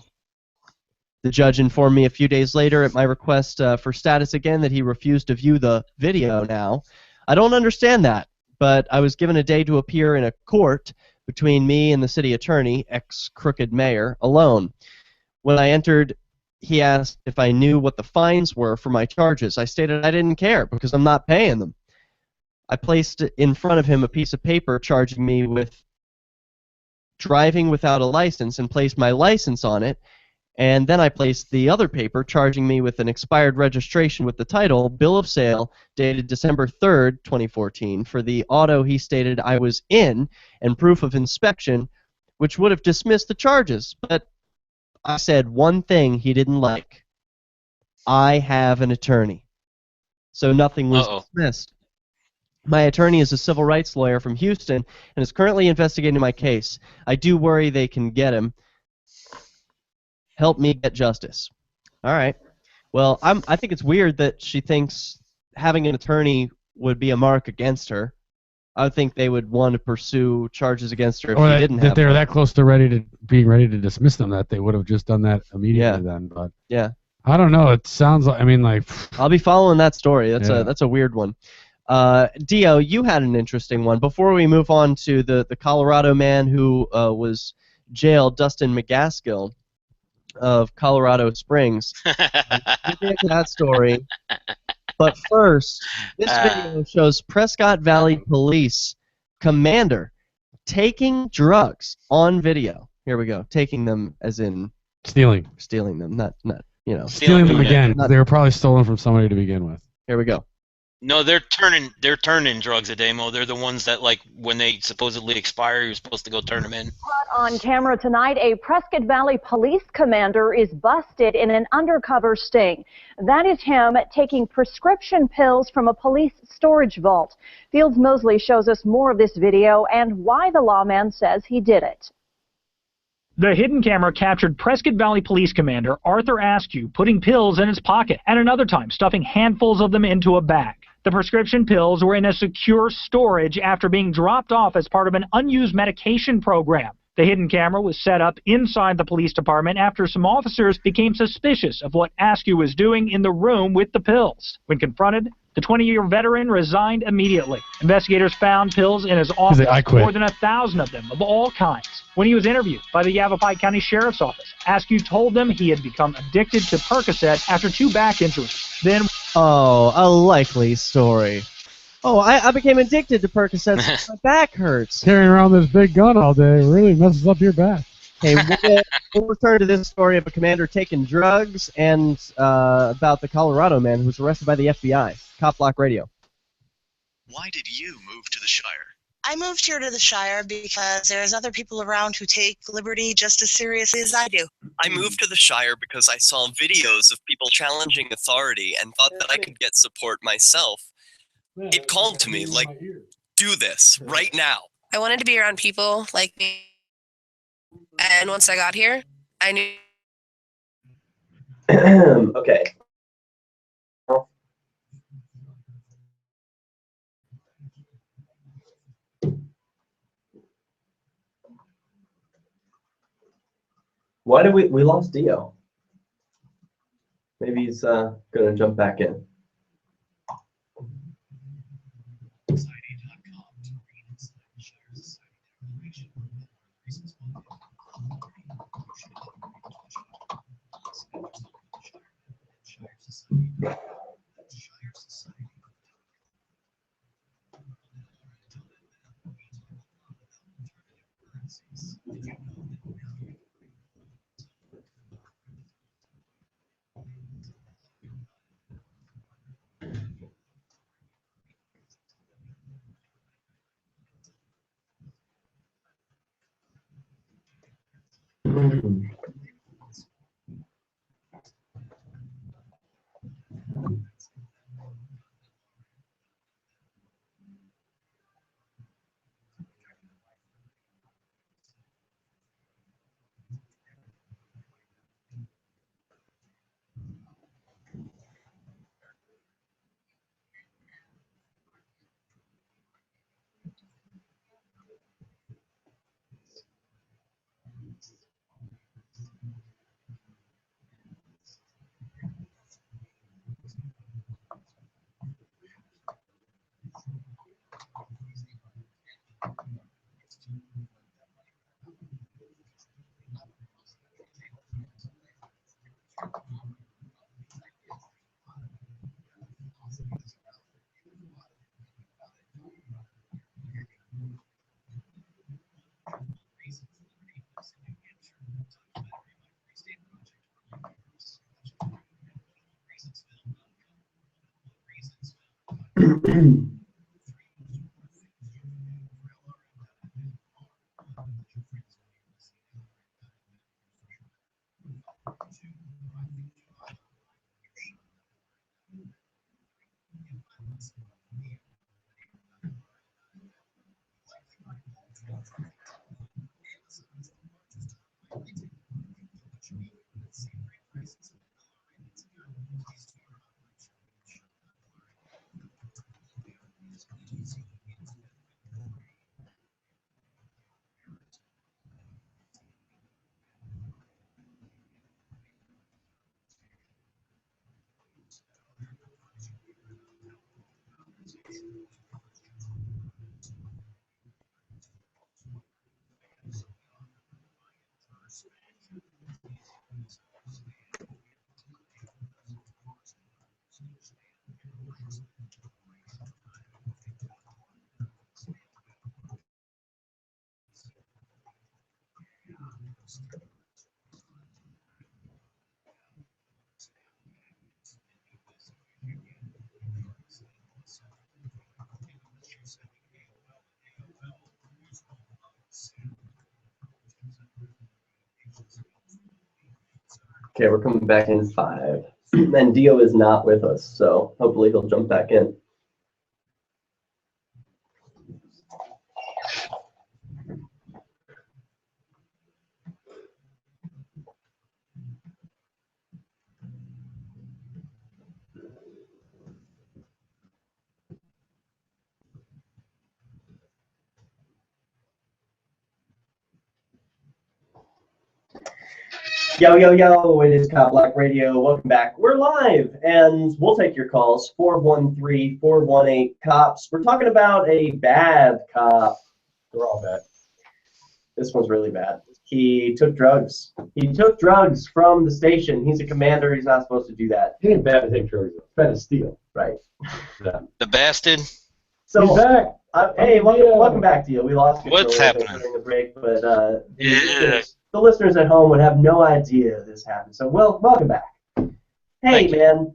The judge informed me a few days later at my request for status again that he refused to view the video now. I don't understand that, but I was given a day to appear in a court between me and the city attorney, ex-crooked mayor, alone. When I entered, he asked if I knew what the fines were for my charges. I stated I didn't care because I'm not paying them. I placed in front of him a piece of paper charging me with driving without a license and placed my license on it, and then I placed the other paper charging me with an expired registration with the title, Bill of Sale, dated December 3rd, 2014, for the auto he stated I was in, and proof of inspection, which would have dismissed the charges. But I said one thing he didn't like. I have an attorney. So nothing was dismissed. My attorney is a civil rights lawyer from Houston and is currently investigating my case. I do worry they can get him. Help me get justice. All right. Well, I think it's weird that she thinks having an attorney would be a mark against her. I would think they would want to pursue charges against her if Or she didn't that have they were one. that close to being ready to dismiss them that they would have just done that immediately then. But yeah. I don't know. It sounds like, I mean, like, I'll be following that story. That's Yeah. a weird one. Dio, you had an interesting one. Before we move on to the Colorado man who was jailed, Dustin McGaskill of Colorado Springs. We'll get to that story. But first, this video shows Prescott Valley Police commander taking drugs on video. Here we go. Taking them as in stealing them, not you know. Stealing them again. Not- They were probably stolen from somebody to begin with. Here we go. No, they're turning drugs, Ademo. They're the ones that, like, when they supposedly expire, you're supposed to go turn them in. Caught on camera tonight, a Prescott Valley police commander is busted in an undercover sting. That is him taking prescription pills from a police storage vault. Fields Mosley shows us more of this video and why the lawman says he did it. The hidden camera captured Prescott Valley Police Commander Arthur Askew putting pills in his pocket, and another time stuffing handfuls of them into a bag. The prescription pills were in a secure storage after being dropped off as part of an unused medication program. The hidden camera was set up inside the police department after some officers became suspicious of what Askew was doing in the room with the pills. When confronted, the 20-year veteran resigned immediately. Investigators found pills in his office, "I quit." more than 1,000 of them, of all kinds. When he was interviewed by the Yavapai County Sheriff's Office, Askew told them he had become addicted to Percocet after 2 back injuries. Then, Oh, a likely story. Oh, I became addicted to Percocets. My back hurts. Carrying around this big gun all day really messes up your back. Okay, we'll return to this story of a commander taking drugs and about the Colorado man who was arrested by the FBI. CopBlockRadio. Why did you move to the Shire? I moved here to the Shire because there's other people around who take liberty just as seriously as I do. I moved to the Shire because I saw videos of people challenging authority and thought that I could get support myself. It called to me, like, do this, right now. I wanted to be around people like me. And once I got here, I knew. Okay. Why did we lost Dio? Maybe he's gonna jump back in. Okay, we're coming back in 5. And Dio is not with us, so hopefully he'll jump back in. Yo, yo, yo, it is CopBlock Radio. Welcome back. We're live, and we'll take your calls, 413-418-COPS. We're talking about a bad cop. They're all bad. This one's really bad. He took drugs. He took drugs from the station. He's a commander. He's not supposed to do that. It ain't bad to take drugs. It's bad to steal. Right. Yeah. The bastard. So, He's back. Hey, welcome back, Dio. We lost you What's for a little bit happening? during the break, but the listeners at home would have no idea this happened. So, welcome back. Hey, man.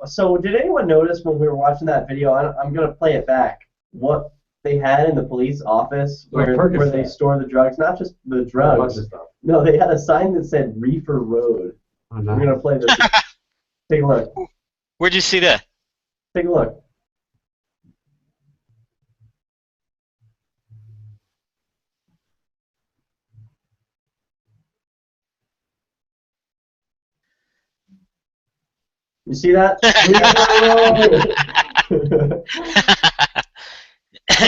So, did anyone notice when we were watching that video? I'm going to play it back. What they had in the police office where they store the drugs, not just the drugs. No, they had a sign that said Reefer Road. Oh, nice. I'm going to play this. Take a look. Where'd you see that? Take a look. You see that?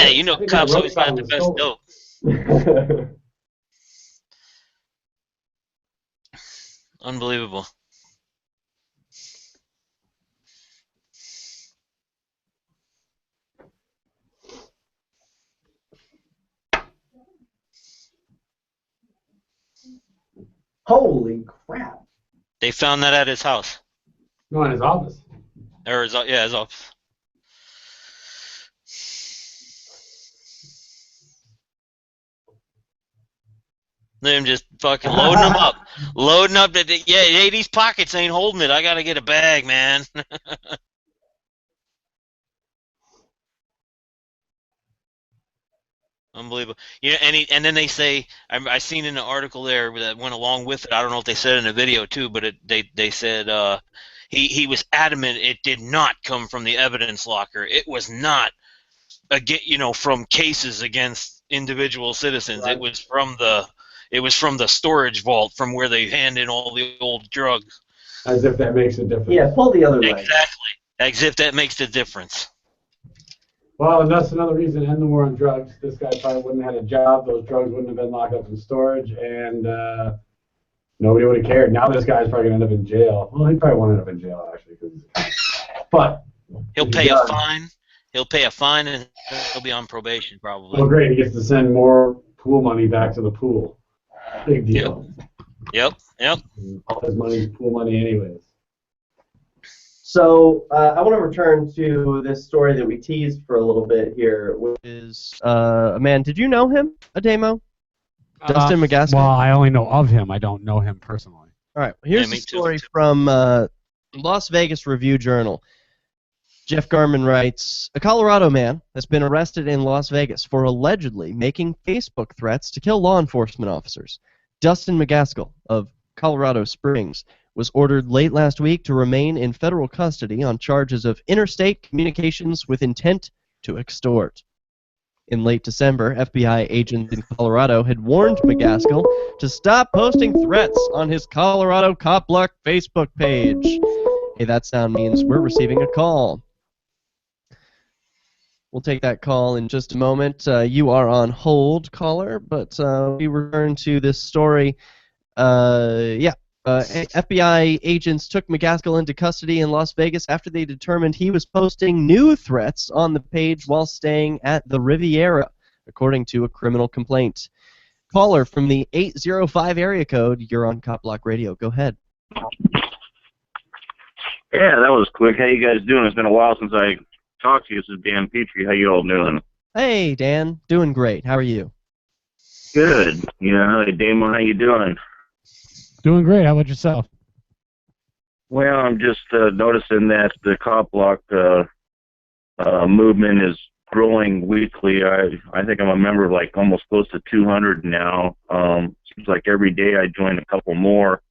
You know, cops always got the best dope. Unbelievable. Holy crap. They found that at his house. No, in his office. Or his office. Them just fucking loading them up. Loading up. Hey, these pockets ain't holding it. I got to get a bag, man. Unbelievable. Yeah, and then they say, I seen in the article there that went along with it, I don't know if they said it in the video too, but they said he was adamant it did not come from the evidence locker. It was not, from cases against individual citizens. Right. It was from the storage vault from where they hand in all the old drugs. As if that makes a difference. Yeah, pull the other way. Exactly. As if that makes the difference. Well, and that's another reason to end the war on drugs. This guy probably wouldn't have had a job. Those drugs wouldn't have been locked up in storage, and nobody would have cared. Now this guy's probably going to end up in jail. Well, he probably won't end up in jail, actually. But he'll pay a fine. He'll pay a fine, and he'll be on probation, probably. Oh, great. He gets to send more pool money back to the pool. Big deal. Yep. All his money is pool money anyways. So I want to return to this story that we teased for a little bit here, which is man. Did you know him, Ademo? Dustin McGaskill? Well, I only know of him. I don't know him personally. All right. Here's the story from Las Vegas Review Journal. Jeff Garman writes, a Colorado man has been arrested in Las Vegas for allegedly making Facebook threats to kill law enforcement officers. Dustin McGaskill of Colorado Springs was ordered late last week to remain in federal custody on charges of interstate communications with intent to extort. In late December, FBI agents in Colorado had warned McGaskill to stop posting threats on his Colorado CopBlock Facebook page. Hey, that sound means we're receiving a call. We'll take that call in just a moment. You are on hold, caller, but we return to this story. FBI agents took McGaskill into custody in Las Vegas after they determined he was posting new threats on the page while staying at the Riviera, according to a criminal complaint. Caller from the 805 area code, you're on CopBlock Radio. Go ahead. Yeah, that was quick. How you guys doing? It's been a while since I talked to you. This is Dan Petrie. How you all doing? Hey, Dan. Doing great. How are you? Good. Yeah, hey, Damon, how you doing? Doing great. How about yourself? Well, I'm just noticing that the CopBlock movement is growing weekly. I think I'm a member of like almost close to 200 now. Seems like every day I join a couple more.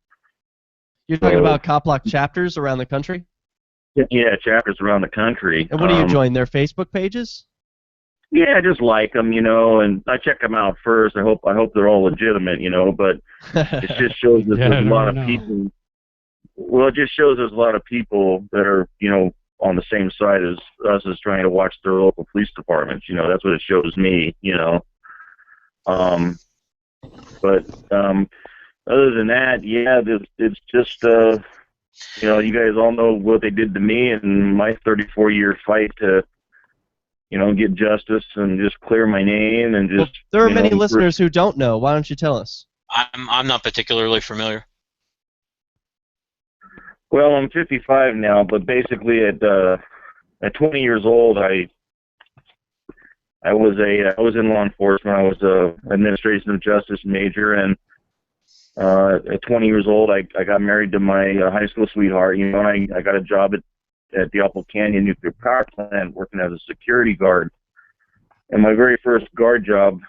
You're talking about CopBlock chapters around the country? Yeah, chapters around the country. And what do you join, their Facebook pages? Yeah, I just like them, and I check them out first. I hope they're all legitimate, but it just shows that there's a lot of people. Well, it just shows there's a lot of people that are, on the same side as us as trying to watch their local police departments. That's what it shows me, But other than that, yeah, it's just, you guys all know what they did to me in my 34-year fight to, get justice and just clear my name and just. Well, there are many listeners who don't know. Why don't you tell us? I'm not particularly familiar. Well, I'm 55 now, but basically at 20 years old, I was in law enforcement. I was a administration of justice major, and at 20 years old, I got married to my high school sweetheart. And I got a job at the Apple Canyon nuclear power plant working as a security guard. And my very first guard job,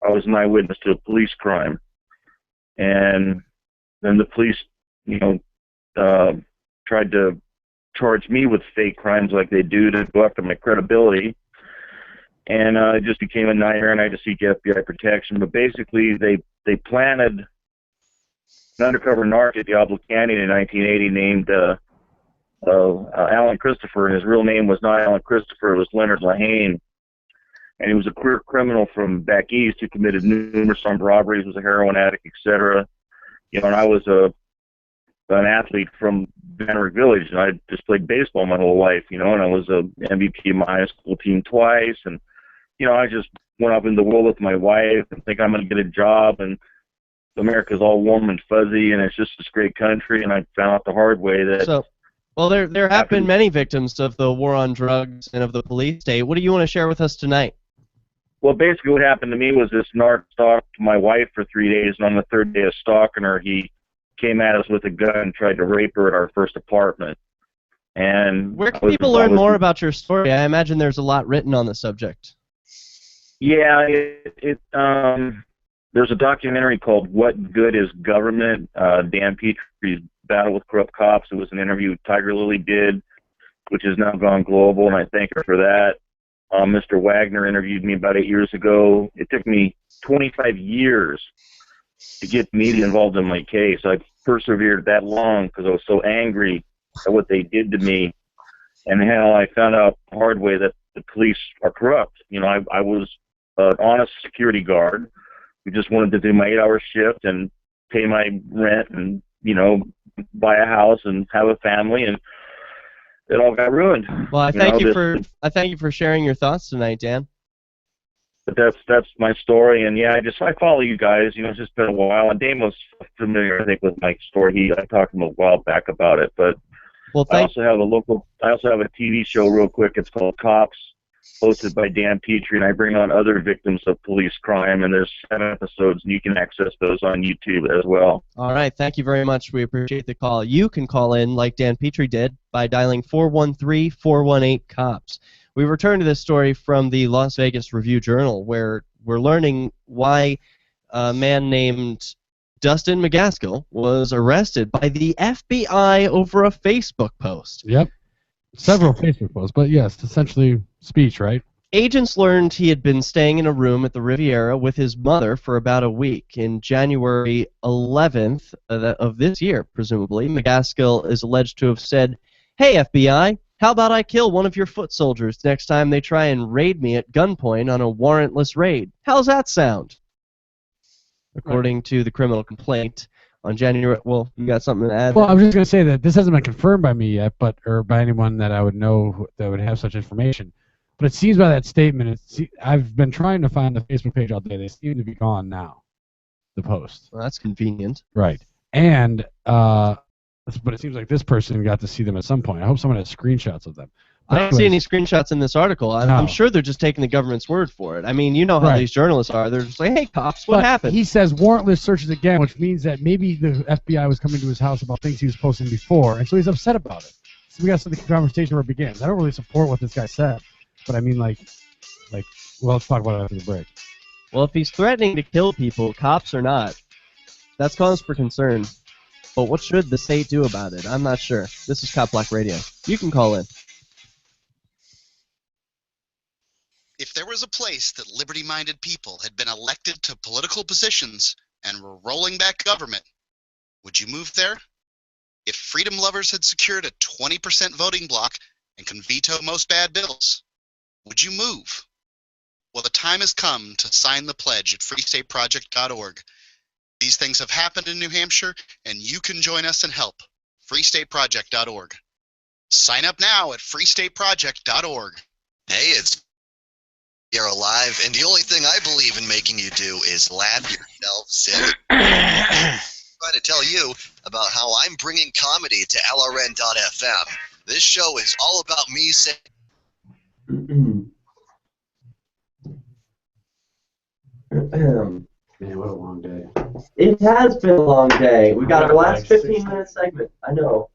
I was an eyewitness to a police crime. And then the police, tried to charge me with fake crimes like they do to go after my credibility. And it just became a nightmare, and I had to seek FBI protection. But basically, they planted an undercover narc at the Apple Canyon in 1980 named Alan Christopher, and his real name was not Alan Christopher, it was Leonard Lahane. And he was a career criminal from back east who committed numerous armed robberies, was a heroin addict, etc. And I was an athlete from Bannerwick Village, and I just played baseball my whole life, and I was a MVP of my high school team twice, and I just went up in the world with my wife and think I'm going to get a job, and America's all warm and fuzzy, and it's just this great country, and I found out the hard way that. Well, there have been many victims of the war on drugs and of the police state. What do you want to share with us tonight? Well, basically what happened to me was this narc stalked my wife for 3 days, and on the third day of stalking her, he came at us with a gun and tried to rape her at our first apartment. And where can people learn more about your story? I imagine there's a lot written on the subject. Yeah, there's a documentary called What Good is Government? Dan Petrie's Battle with Corrupt Cops. It was an interview Tiger Lily did, which has now gone global, and I thank her for that. Mr. Wagner interviewed me about 8 years ago. It took me 25 years to get media involved in my case. I persevered that long because I was so angry at what they did to me, and how I found out the hard way that the police are corrupt. I was an honest security guard who just wanted to do my 8-hour shift and pay my rent and buy a house and have a family, and it all got ruined. Well, I thank you for sharing your thoughts tonight, Dan. But that's my story, and yeah, I follow you guys. It's just been a while, and Dame was familiar, I think, with my story. I talked to him a while back about it, but I also have a TV show real quick. It's called Cops, hosted by Dan Petrie, and I bring on other victims of police crime, and there's 7 episodes, and you can access those on YouTube as well. All right, thank you very much. We appreciate the call. You can call in like Dan Petrie did by dialing 413-418-COPS. We return to this story from the Las Vegas Review-Journal, where we're learning why a man named Dustin McGaskill was arrested by the FBI over a Facebook post. Yep. Several Facebook posts, but yes, essentially speech, right? Agents learned he had been staying in a room at the Riviera with his mother for about a week. In January 11th of this year, presumably, McGaskill is alleged to have said, "Hey, FBI, how about I kill one of your foot soldiers next time they try and raid me at gunpoint on a warrantless raid? How's that sound?" According to the criminal complaint, on January, well, you got something to add? Well, I'm just going to say that this hasn't been confirmed by me yet, or by anyone that I would know that would have such information. But it seems by that statement, I've been trying to find the Facebook page all day. They seem to be gone now, the post. Well, that's convenient. Right. And, but it seems like this person got to see them at some point. I hope someone has screenshots of them. I don't see any screenshots in this article. I'm sure they're just taking the government's word for it. I mean, you know how these journalists are. They're just like, "Hey, cops, what happened?" He says warrantless searches again, which means that maybe the FBI was coming to his house about things he was posting before, and so he's upset about it. So we got to see the conversation where it begins. I don't really support what this guy said, but I mean, well, let's talk about it after the break. Well, if he's threatening to kill people, cops or not, that's cause for concern. But what should the state do about it? I'm not sure. This is CopBlock Radio. You can call in. If there was a place that liberty-minded people had been elected to political positions and were rolling back government, would you move there? If freedom lovers had secured a 20% voting bloc and can veto most bad bills, would you move? Well, the time has come to sign the pledge at freestateproject.org. These things have happened in New Hampshire, and you can join us and help. freestateproject.org. Sign up now at freestateproject.org. Hey, it's you're alive, and the only thing I believe in making you do is laugh yourself silly. I'm trying to tell you about how I'm bringing comedy to LRN.FM. This show is all about me saying... Man, what a long day. It has been a long day. We got our last 15-minute segment. I know.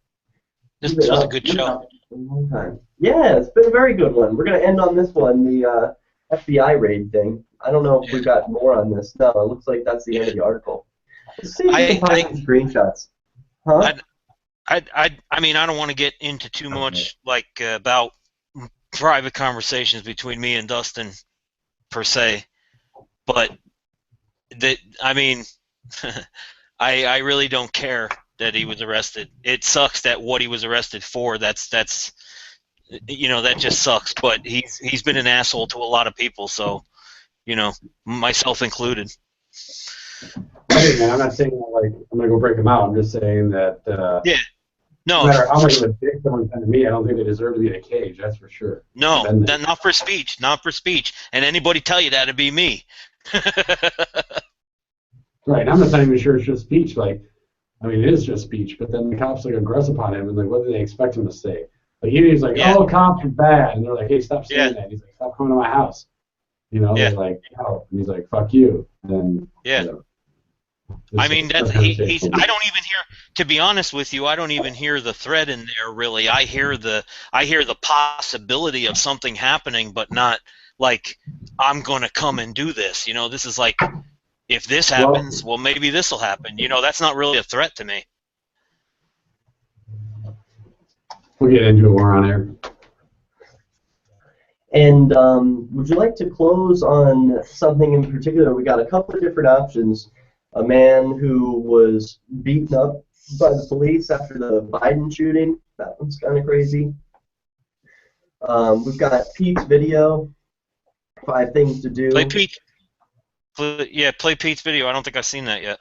This was a good show. A long time. Yeah, it's been a very good one. We're going to end on this one, the FBI raid thing. I don't know if we got more on this. No, it looks like that's the end of the article. Let's see if we can find some screenshots. Huh? I mean, I don't want to get into too much about private conversations between me and Dustin per se, but I mean, I really don't care that he was arrested. It sucks that what he was arrested for. That's you know, that just sucks. But he's been an asshole to a lot of people, so you know, myself included. Hey man, I'm not saying that, I'm gonna go break them out. I'm just saying that. Yeah. No. No matter how much of a dick someone's done to me, I don't think they deserve to be in a cage. That's for sure. No, not for speech. Not for speech. And anybody tell you that, it'd be me. Right. I'm not even sure it's just speech. I mean, it is just speech. But then the cops aggress upon him, and what do they expect him to say? He's like, "Oh, cops are bad," and they're like, "Hey, stop saying that." He's like, "Stop coming to my house." You know, they're like, "Help," and he's like, "Fuck you." And then, I mean, I don't even hear. To be honest with you, I don't even hear the threat in there. Really, I hear the possibility of something happening, but not like I'm gonna come and do this. You know, this is like, if this happens, well, maybe this will happen. You know, that's not really a threat to me. We'll get into it more on air. And would you like to close on something in particular? We got a couple of different options. A man who was beaten up by the police after the Biden shooting. That one's kind of crazy. We've got Pete's video, 5 things to do. Play Pete. Play Pete's video. I don't think I've seen that yet.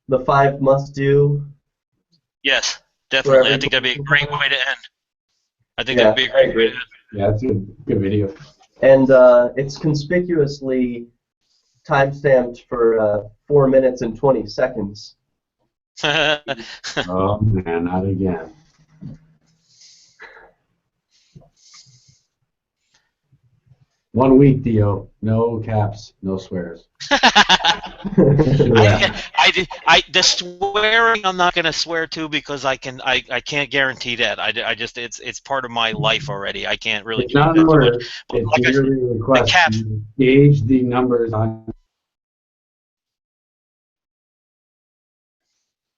The 5 must do. Yes, definitely. I think that'd be a great way to end. I think that'd be a great way to end. Yeah, it's a good video. And it's conspicuously timestamped for 4 minutes and 20 seconds. Oh man, not again. 1 week, Dio. No caps, no swears. The swearing I'm not gonna swear to because I can't guarantee that. I just it's part of my life already. I can't really It's change not that an too order. much. But It's like I said, merely a request. the caps. You gauge the numbers on.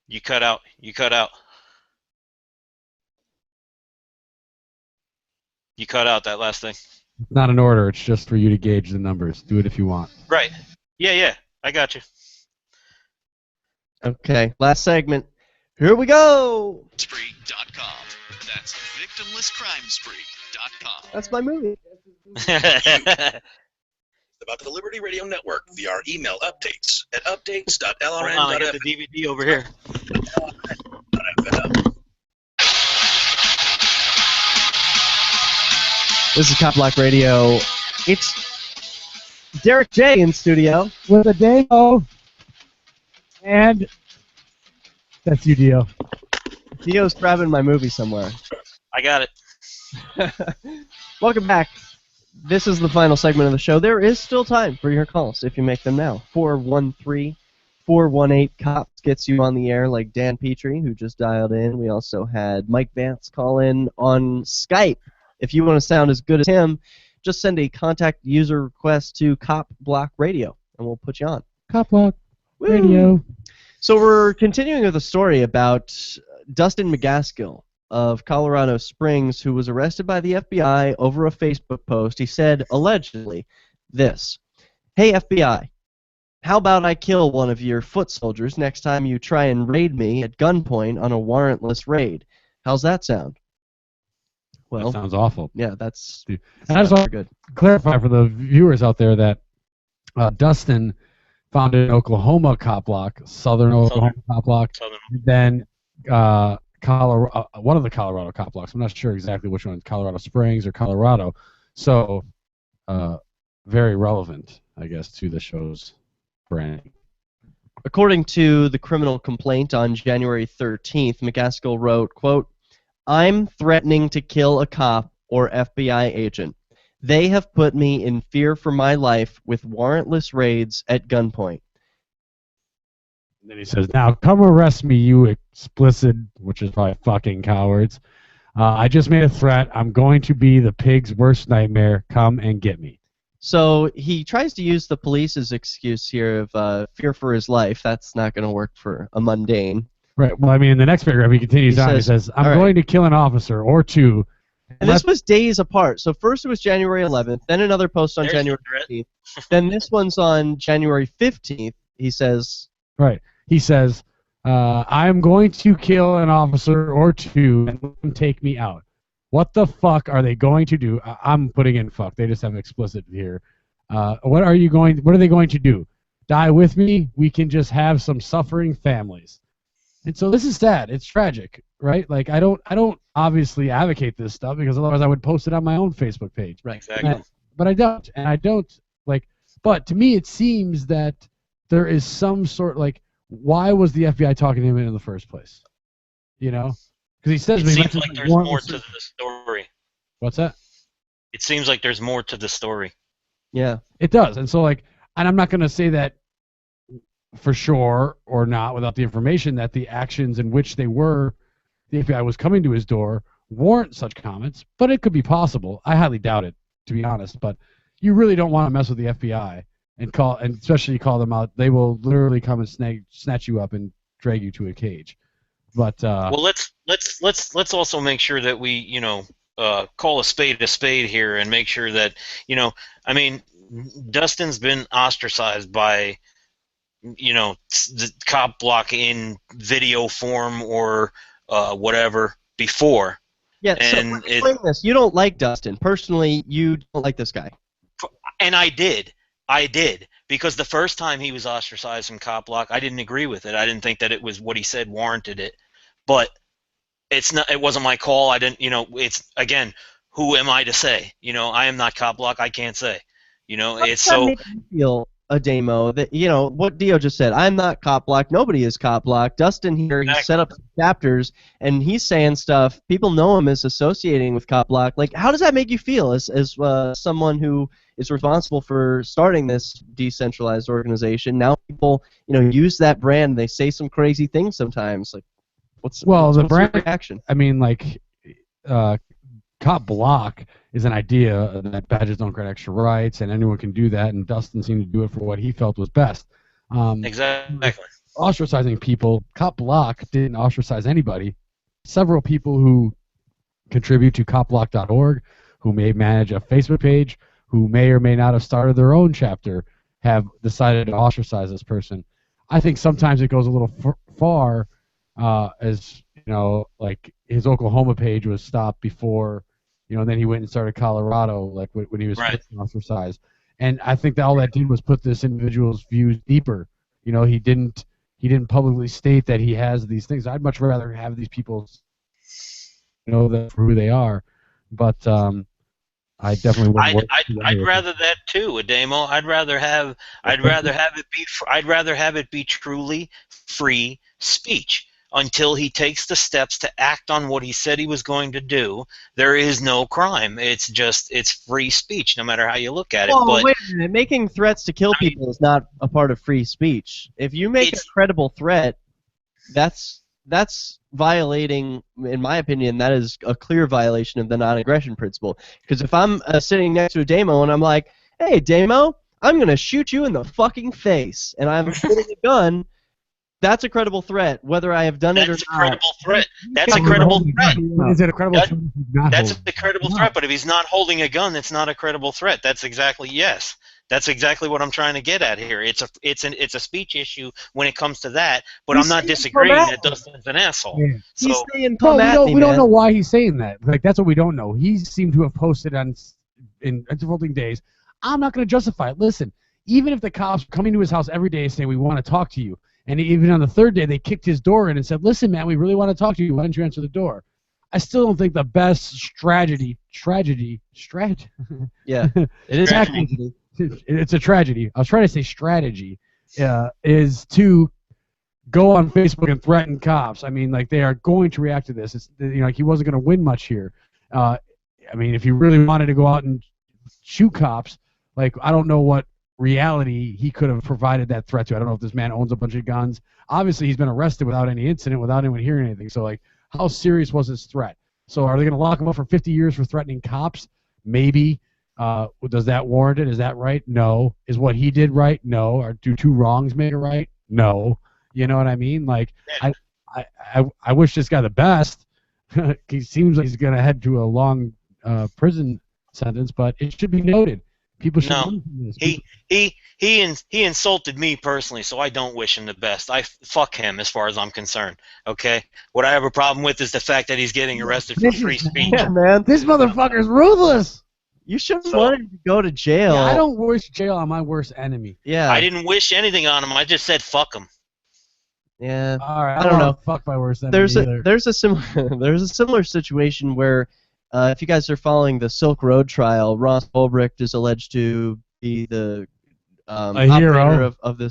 You cut out. You cut out. You cut out that last thing. It's not an order. It's just for you to gauge the numbers. Do it if you want. Right. Yeah. I got you. Okay, last segment. Here we go. Spree.com. That's victimlesscrimespree.com. That's my movie. About the Liberty Radio Network via our email updates at Hold on, I got the updates.lrn.fm. DVD over here. This is CopBlock Radio. It's Derrick J in studio. With Ademo. And that's you, Dio. Dio's grabbing my movie somewhere. I got it. Welcome back. This is the final segment of the show. There is still time for your calls if you make them now. 413-418-COPS gets you on the air like Dan Petrie, who just dialed in. We also had Mike Vance call in on Skype. If you want to sound as good as him, just send a contact user request to CopBlock Radio, and we'll put you on. CopBlock Radio. So we're continuing with a story about Dustin McGaskill of Colorado Springs, who was arrested by the FBI over a Facebook post. He said, allegedly, this: "Hey FBI, how about I kill one of your foot soldiers next time you try and raid me at gunpoint on a warrantless raid? How's that sound?" Well, that sounds awful. Yeah, that's and I just want to clarify for the viewers out there that Dustin founded Oklahoma CopBlock, Southern Oklahoma CopBlock, then Colorado, one of the Colorado CopBlocks. I'm not sure exactly which one, Colorado Springs or Colorado. So, very relevant, I guess, to the show's branding. According to the criminal complaint on January 13th, McGaskill wrote, quote, "I'm threatening to kill a cop or FBI agent. They have put me in fear for my life with warrantless raids at gunpoint." And then he says, "Now come arrest me, you explicit," which is probably fucking cowards. "I just made a threat. I'm going to be the pig's worst nightmare. Come and get me." So he tries to use the police's excuse here of fear for his life. That's not going to work for a mundane. Right. Well, I mean, in the next paragraph, he continues on. He says, "I'm going to kill an officer or two." And this was days apart. So first it was January 11th, then another post on January 15th, then this one's on January 15th. He says... Right. He says, "I'm going to kill an officer or two and let them take me out." What the fuck are they going to do? I'm putting in fuck. They just have explicit here. What are they going to do? Die with me? We can just have some suffering families. And so this is sad. It's tragic, right? Like I don't obviously advocate this stuff because otherwise I would post it on my own Facebook page. Right. Exactly. But I don't like. But to me, it seems that there is some sort like, why was the FBI talking to him in the first place? You know, because he says It seems like there's more to the story. What's that? It seems like there's more to the story. Yeah, it does. And so like, and I'm not going to say that for sure or not without the information that the actions in which the FBI was coming to his door warrant such comments, but it could be possible. I highly doubt it, to be honest, but you really don't want to mess with the FBI and especially call them out. They will literally come and snatch you up and drag you to a cage. But well, let's also make sure that we, call a spade here and make sure that, I mean, Dustin's been ostracized by the CopBlock in video form or whatever before. Yeah, and so explain this. You don't like Dustin. Personally, you don't like this guy. And I did, because the first time he was ostracized from CopBlock, I didn't agree with it. I didn't think that it was what he said warranted it. But it wasn't my call. I didn't, it's, again, who am I to say? I am not CopBlock. I can't say. It's so... Make you feel, Ademo, that what Dio just said. I'm not CopBlock. Nobody is CopBlock. Dustin here, he set up some chapters, and he's saying stuff. People know him as associating with CopBlock. Like, how does that make you feel as someone who is responsible for starting this decentralized organization. Now people, use that brand. They say some crazy things sometimes. Like, what's the brand your reaction? I mean, like, CopBlock is an idea that badges don't grant extra rights, and anyone can do that. And Dustin seemed to do it for what he felt was best. Exactly. Ostracizing people. CopBlock didn't ostracize anybody. Several people who contribute to CopBlock.org, who may manage a Facebook page, who may or may not have started their own chapter, have decided to ostracize this person. I think sometimes it goes a little far, as like his Oklahoma page was stopped before, and then he went and started Colorado, like when he was first ostracized. And I think that all that did was put this individual's views deeper. He didn't publicly state that he has these things. I'd much rather have these people know that for who they are, but I definitely wouldn't. I'd rather that too, Ademo. I'd rather have it be truly free speech. Until he takes the steps to act on what he said he was going to do, there is no crime. It's free speech, no matter how you look at it. Well, but wait a minute. Making threats to kill people is not a part of free speech. If you make a credible threat, that's violating, in my opinion, that is a clear violation of the non-aggression principle. Because if I'm sitting next to a Ademo and I'm like, hey, Ademo, I'm going to shoot you in the fucking face, and I'm holding a gun, that's a credible threat, whether I have done it or not. That's a credible threat. That's a credible threat. Is it a credible threat? That's a credible threat, but if he's not holding a gun, it's not a credible threat. That's exactly That's exactly what I'm trying to get at here. It's a speech issue when it comes to that, but I'm not disagreeing that Dustin's an asshole. Yeah. So we don't know why he's saying that. Like, that's what we don't know. He seemed to have posted in defaulting days, I'm not going to justify it. Listen, even if the cops are coming to his house every day saying we want to talk to you, and even on the third day they kicked his door in and said, listen, man, we really want to talk to you. Why don't you answer the door? I still don't think the best strategy. Yeah, it is tragedy. It's a tragedy. I was trying to say strategy, is to go on Facebook and threaten cops. I mean, like, they are going to react to this. It's, like, he wasn't going to win much here. I mean, if he really wanted to go out and shoot cops, like, I don't know what reality he could have provided that threat to. I don't know if this man owns a bunch of guns. Obviously, he's been arrested without any incident, without anyone hearing anything. So, like, how serious was his threat? So are they going to lock him up for 50 years for threatening cops? Maybe. Does that warrant it? Is that right? No. Is what he did right? No. Or do two wrongs make it right? No. You know what I mean? Like, I wish this guy the best. He seems like he's going to head to a long prison sentence, but it should be noted. People should learn from this. He insulted me personally, so I don't wish him the best. Fuck him as far as I'm concerned. Okay? What I have a problem with is the fact that he's getting arrested for free speech. Yeah, man. This motherfucker's ruthless. You shouldn't want him to go to jail. Yeah, I don't wish jail on my worst enemy. Yeah. I didn't wish anything on him. I just said fuck him. Yeah. All right. I don't know. Fuck my worst enemy. There's a similar situation where, if you guys are following the Silk Road trial, Ross Ulbricht is alleged to be the operator of the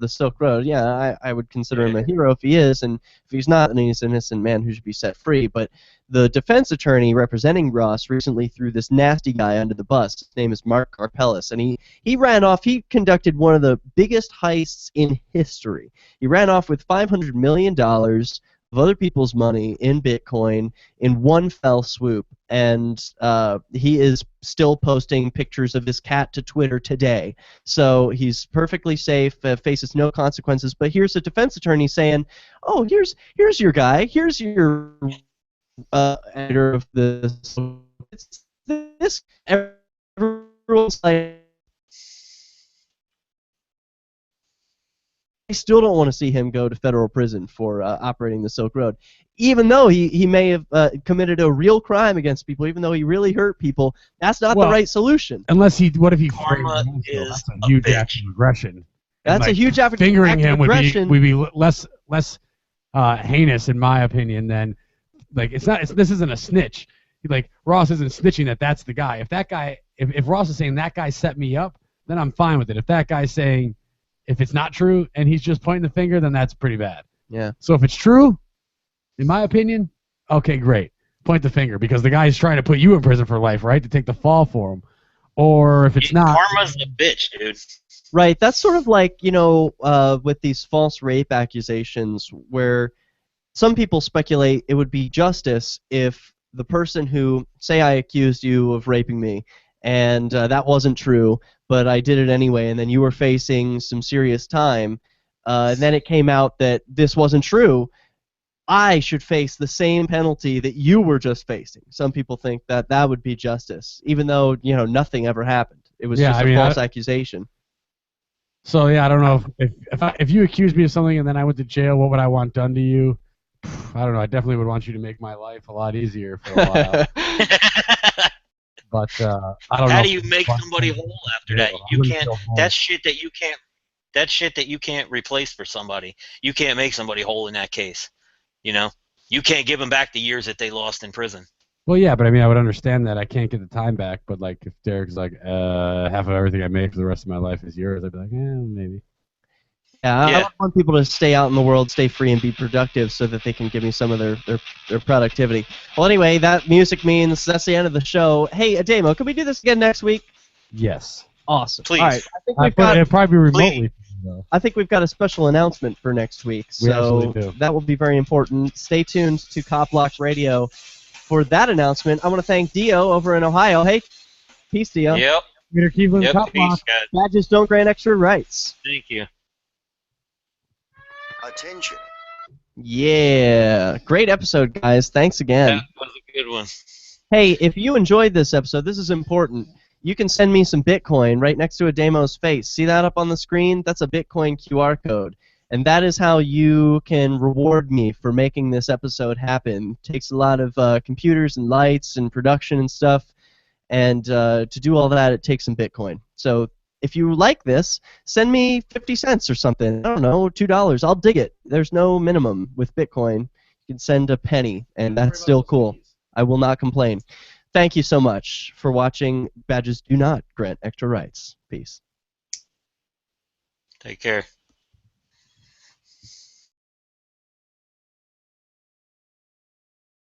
Silk Road. Yeah, I would consider him a hero if he is, and if he's not, then he's an innocent man who should be set free. But the defense attorney representing Ross recently threw this nasty guy under the bus. His name is Mark Karpelis, and he ran off. He conducted one of the biggest heists in history. He ran off with $500 million of other people's money in Bitcoin in one fell swoop, and he is still posting pictures of his cat to Twitter today. So he's perfectly safe, faces no consequences. But here's a defense attorney saying, "Oh, here's your guy. Here's your editor of this. It's this." Everyone's like, I still don't want to see him go to federal prison for operating the Silk Road, even though he may have committed a real crime against people, even though he really hurt people. That's not the right solution. Unless what if he Karma is that's a huge act of aggression. That's a huge act of aggression. Fingering him would be less heinous, in my opinion, than, like, this isn't a snitch. Like, Ross isn't snitching that's the guy. If Ross is saying that guy set me up, then I'm fine with it. If that guy's saying, if it's not true and he's just pointing the finger, then that's pretty bad. Yeah. So if it's true, in my opinion, okay, great. Point the finger, because the guy's trying to put you in prison for life, right? To take the fall for him. or if it's not. Karma's the bitch, dude. Right, that's sort of like, with these false rape accusations where some people speculate it would be justice if the person who, say I accused you of raping me, and that wasn't true, but I did it anyway, and then you were facing some serious time, and then it came out that this wasn't true, I should face the same penalty that you were just facing. Some people think that that would be justice, even though, nothing ever happened. It was just a false accusation. So yeah, I don't know if you accused me of something and then I went to jail, what would I want done to you? I don't know. I definitely would want you to make my life a lot easier for a while. But I don't know. How do you make somebody whole after that? You can't. That's shit that you can't. That's shit that you can't replace for somebody. You can't make somebody whole in that case. You can't give them back the years that they lost in prison. Well, yeah, but I mean, I would understand that I can't get the time back. But like, if Derrick's like, half of everything I made for the rest of my life is yours, I'd be like, maybe. Yeah, I want people to stay out in the world, stay free, and be productive so that they can give me some of their productivity. Well, anyway, that music means that's the end of the show. Hey, Ademo, can we do this again next week? Yes. Awesome. Please. All right. I think we've got, it'd probably be remotely. I think we've got a special announcement for next week. We So absolutely do. that will be very important. Stay tuned to CopBlock Radio for that announcement. I want to thank DEO over in Ohio. Hey, peace, DEO. Yep. Peter Keevan, Yep. CopBlock. Peace, guys. Badges don't grant extra rights. Thank you. Attention. Yeah. Great episode, guys. Thanks again. That was a good one. Hey, if you enjoyed this episode, this is important. You can send me some Bitcoin right next to Ademo's face. See that up on the screen? That's a Bitcoin QR code. And that is how you can reward me for making this episode happen. It takes a lot of computers and lights and production and stuff. And to do all that, it takes some Bitcoin. So if you like this, send me 50 cents or something. I don't know, $2. I'll dig it. There's no minimum with Bitcoin. You can send a penny, and that's still cool. I will not complain. Thank you so much for watching. Badges do not grant extra rights. Peace. Take care.